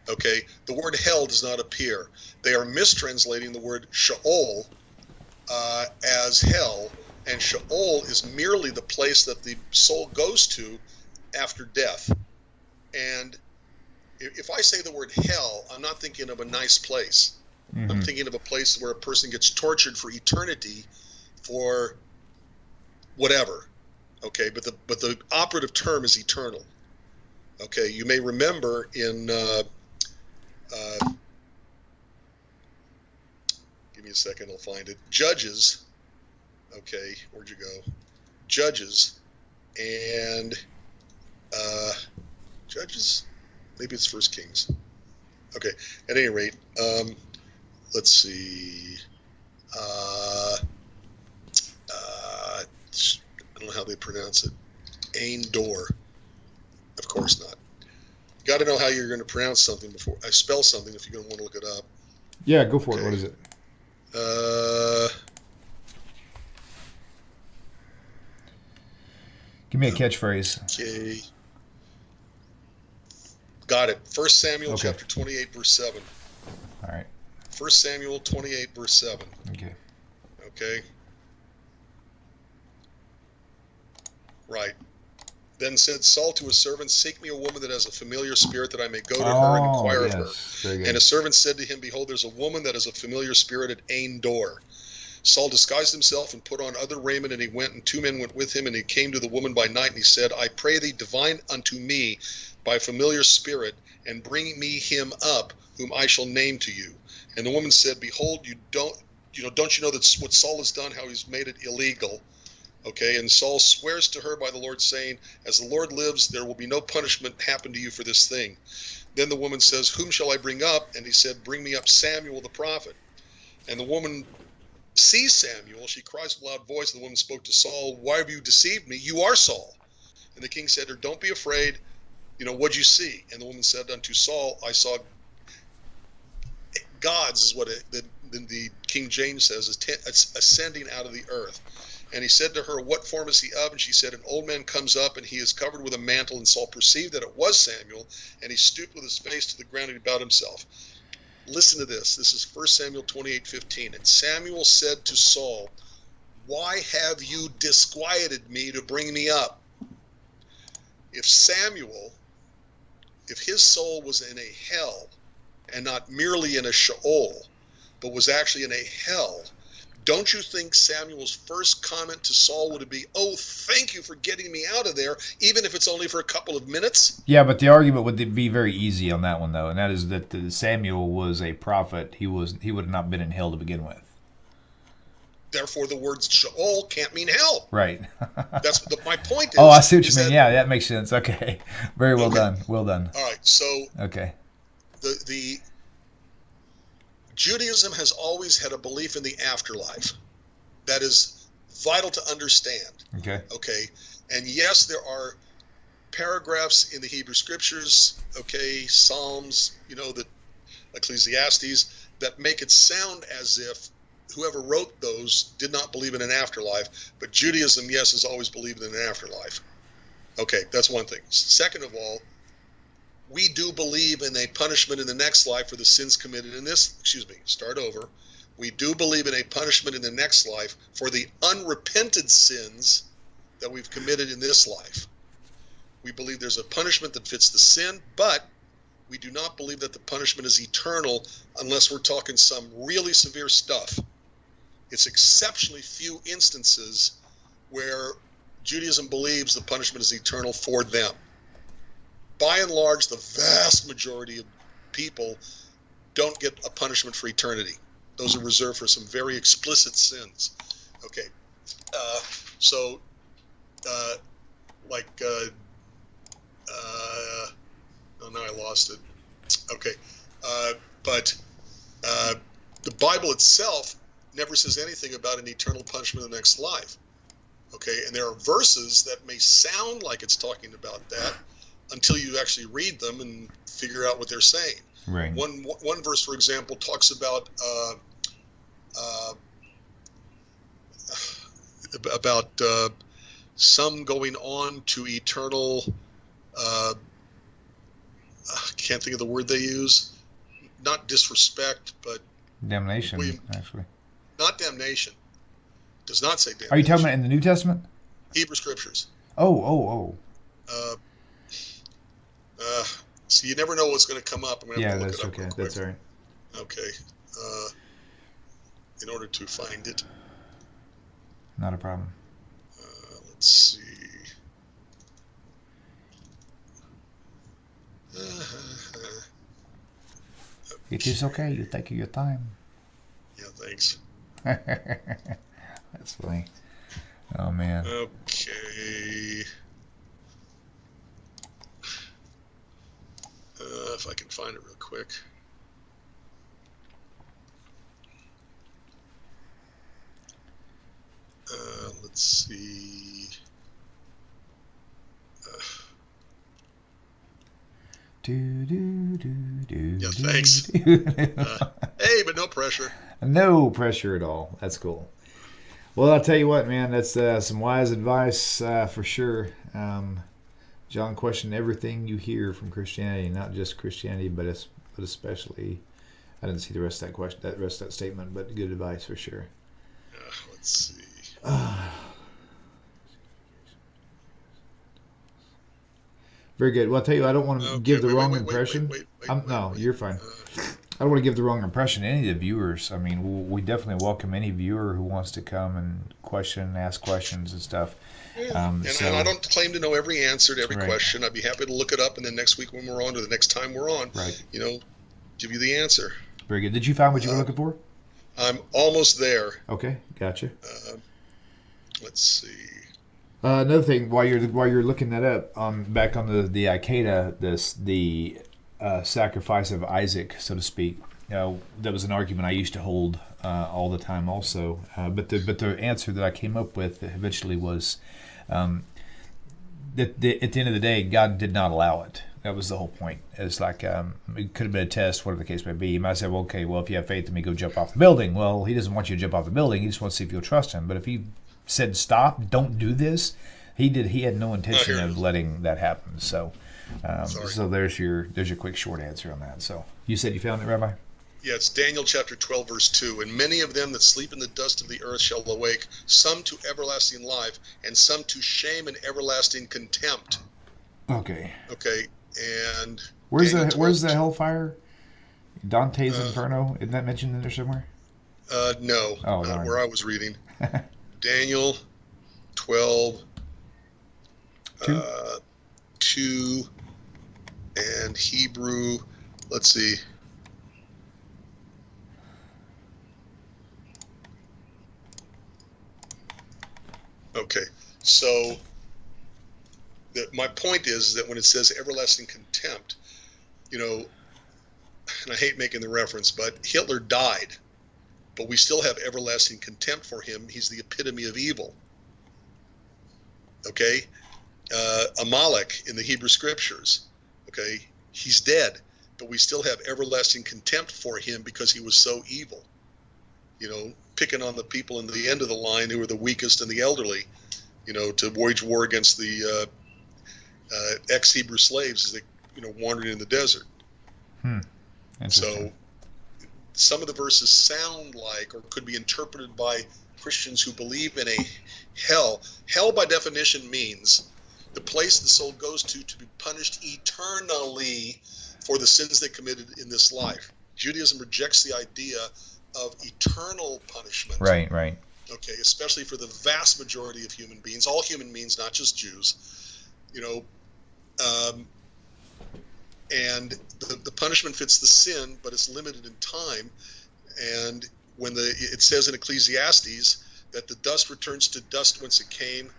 Okay, the word hell does not appear. They are mistranslating the word Sheol as hell, and Sheol is merely the place that the soul goes to after death. And if I say the word hell, I'm not thinking of a nice place. Mm-hmm. I'm thinking of a place where a person gets tortured for eternity for whatever. Okay, but the operative term is eternal. Okay, you may remember in give me a second, I'll find it. Judges. Okay, where'd you go? Judges and Judges. Maybe it's First Kings. Okay, at any rate, let's see. I don't know how they pronounce it. Ain Dor. Of course not. You got to know how you're going to pronounce something before I spell something if you're going to want to look it up. Yeah, go for it. What is it? Give me a catchphrase. Okay. Got it. 1 Samuel Okay. chapter 28, verse 7. All right. 1 Samuel 28, verse 7. Okay. Okay. Right. Then said Saul to his servant, seek me a woman that has a familiar spirit, that I may go to her and inquire of her. Very good. And his servant said to him, behold, there's a woman that has a familiar spirit at Ain Dor. Saul disguised himself and put on other raiment, and he went, and 2 men went with him, and he came to the woman by night, and he said, I pray thee, divine unto me by familiar spirit, and bring me him up, whom I shall name to you. And the woman said, behold, don't you know that's what Saul has done, how he's made it illegal? Okay, and Saul swears to her by the Lord, saying, as the Lord lives, there will be no punishment happen to you for this thing. Then the woman says, whom shall I bring up? And he said, bring me up Samuel the prophet. And the woman sees Samuel, she cries with a loud voice, and the woman spoke to Saul, why have you deceived me? You are Saul. And the king said to her, don't be afraid. What'd you see? And the woman said unto Saul, I saw gods, is what the King James says, is ascending out of the earth. And he said to her, what form is he of? And she said, an old man comes up, and he is covered with a mantle. And Saul perceived that it was Samuel, and he stooped with his face to the ground, and he bowed himself. Listen to this. This is 1 Samuel 28:15. And Samuel said to Saul, why have you disquieted me to bring me up? If his soul was in a hell, and not merely in a Sheol, but was actually in a hell, don't you think Samuel's first comment to Saul would be, oh, thank you for getting me out of there, even if it's only for a couple of minutes? Yeah, but the argument would be very easy on that one, though, and that is that Samuel was a prophet. He would have not been in hell to begin with. Therefore, the word Sheol can't mean hell. Right. That's my point. Is, oh, I see what you mean. Yeah, that makes sense. Okay. Very well done. Well done. All right. So okay. The Judaism has always had a belief in the afterlife. That is vital to understand. Okay. Okay. And yes, there are paragraphs in the Hebrew Scriptures, okay, Psalms, that Ecclesiastes, that make it sound as if whoever wrote those did not believe in an afterlife. But Judaism, yes, has always believed in an afterlife. Okay, that's one thing. Second of all, we do believe in a punishment in the next life for the sins committed in this, start over. We do believe in a punishment in the next life for the unrepented sins that we've committed in this life. We believe there's a punishment that fits the sin, but we do not believe that the punishment is eternal unless we're talking some really severe stuff. It's exceptionally few instances where Judaism believes the punishment is eternal for them. By and large, the vast majority of people don't get a punishment for eternity. Those are reserved for some very explicit sins. Okay, oh, now I lost it. Okay, but the Bible itself never says anything about an eternal punishment in the next life. Okay, and there are verses that may sound like it's talking about that until you actually read them and figure out what they're saying. Right. One verse, for example, talks about some going on to eternal. I can't think of the word they use. Not disrespect, but Damnation, William, actually. not damnation. Does not say damnation. Are you talking about in the New Testament? Hebrew Scriptures. Oh. So you never know what's going to come up. I'm going to have to look that's it up okay. real quick. That's all right. Okay. In order to find it. Not a problem. Let's see. It is okay. You take your time. Yeah, thanks. That's funny. Oh, man. Okay. If I can find it real quick. Let's see. Yeah, thanks. Hey, but no pressure. No pressure at all. That's cool. Well, I'll tell you what, man. That's some wise advice for sure. John questioned everything you hear from Christianity, not just Christianity, but especially. I didn't see the rest of that question, that rest of that statement, but good advice for sure. Let's see. Very good. Well, I'll tell you, I don't want to give the wrong impression. No, you're fine. I don't want to give the wrong impression to any of the viewers. I mean, we definitely welcome any viewer who wants to come and ask questions and stuff. And I don't claim to know every answer to every question. I'd be happy to look it up, and then next week when we're on, or the next time we're on, give you the answer. Very good. Did you find what you were looking for? I'm almost there. Okay, gotcha. Let's see. Another thing, while you're looking that up, back on the Ikeda, the sacrifice of Isaac, so to speak. That was an argument I used to hold all the time, also. But the answer that I came up with eventually was that at the end of the day, God did not allow it. That was the whole point. It's like it could have been a test, whatever the case may be. You might say, well, okay, if you have faith in me, go jump off the building. Well, he doesn't want you to jump off the building. He just wants to see if you'll trust him. But if he said stop, don't do this, he had no intention of letting that happen. So so there's your quick short answer on that. So you said you found it, Rabbi? Yeah, it's Daniel chapter 12, verse 2. And many of them that sleep in the dust of the earth shall awake, some to everlasting life, and some to shame and everlasting contempt. Okay. And where's the hellfire? Dante's Inferno? Isn't that mentioned in there somewhere? No, not where I was reading. Daniel 12, 2, and Hebrew. Let's see. Okay, so my point is that when it says everlasting contempt, and I hate making the reference, but Hitler died, but we still have everlasting contempt for him. He's the epitome of evil. Okay, Amalek in the Hebrew Scriptures. Okay, he's dead, but we still have everlasting contempt for him because he was so evil. Picking on the people in the end of the line who were the weakest and the elderly, to wage war against the ex-Hebrew slaves as they, wandered in the desert. So some of the verses sound like, or could be interpreted by Christians who believe in a hell. Hell, by definition, means the place the soul goes to be punished eternally for the sins they committed in this life. Judaism rejects the idea of eternal punishment. Right. Okay, especially for the vast majority of human beings, all human beings, not just Jews. And the punishment fits the sin, but it's limited in time. And when it says in Ecclesiastes that the dust returns to dust whence it came,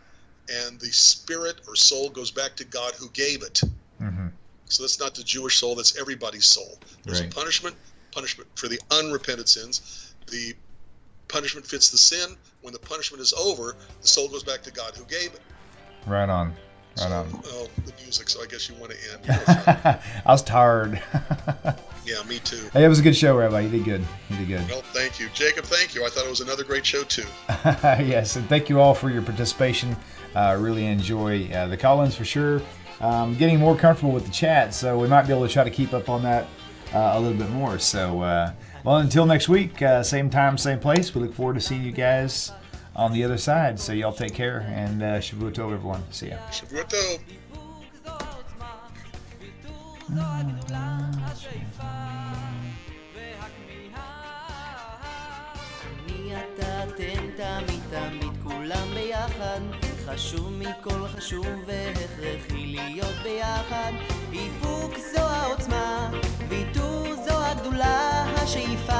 and the spirit or soul goes back to God who gave it. Mm-hmm. So that's not the Jewish soul, that's everybody's soul. There's a punishment for the unrepented sins. The punishment fits the sin. When the punishment is over, the soul goes back to God who gave it. Right on. Oh, the music, so I guess you want to end. I was tired. Yeah, me too. Hey, it was a good show, Rabbi. You did good. Well, thank you. Jacob, thank you. I thought it was another great show, too. Yes, and thank you all for your participation. Really enjoy the call-ins for sure. getting more comfortable with the chat, so we might be able to try to keep up on that a little bit more. So, well, until next week, same time, same place. We look forward to seeing you guys on the other side. So y'all take care, and Shavua Tov, everyone. See ya. Shavua Tov. תמיד כולם ביחד, חשוב מכל חשוב והכרחי להיות ביחד. איפוק זו העוצמה, ויתור זו הגדולה, השאיפה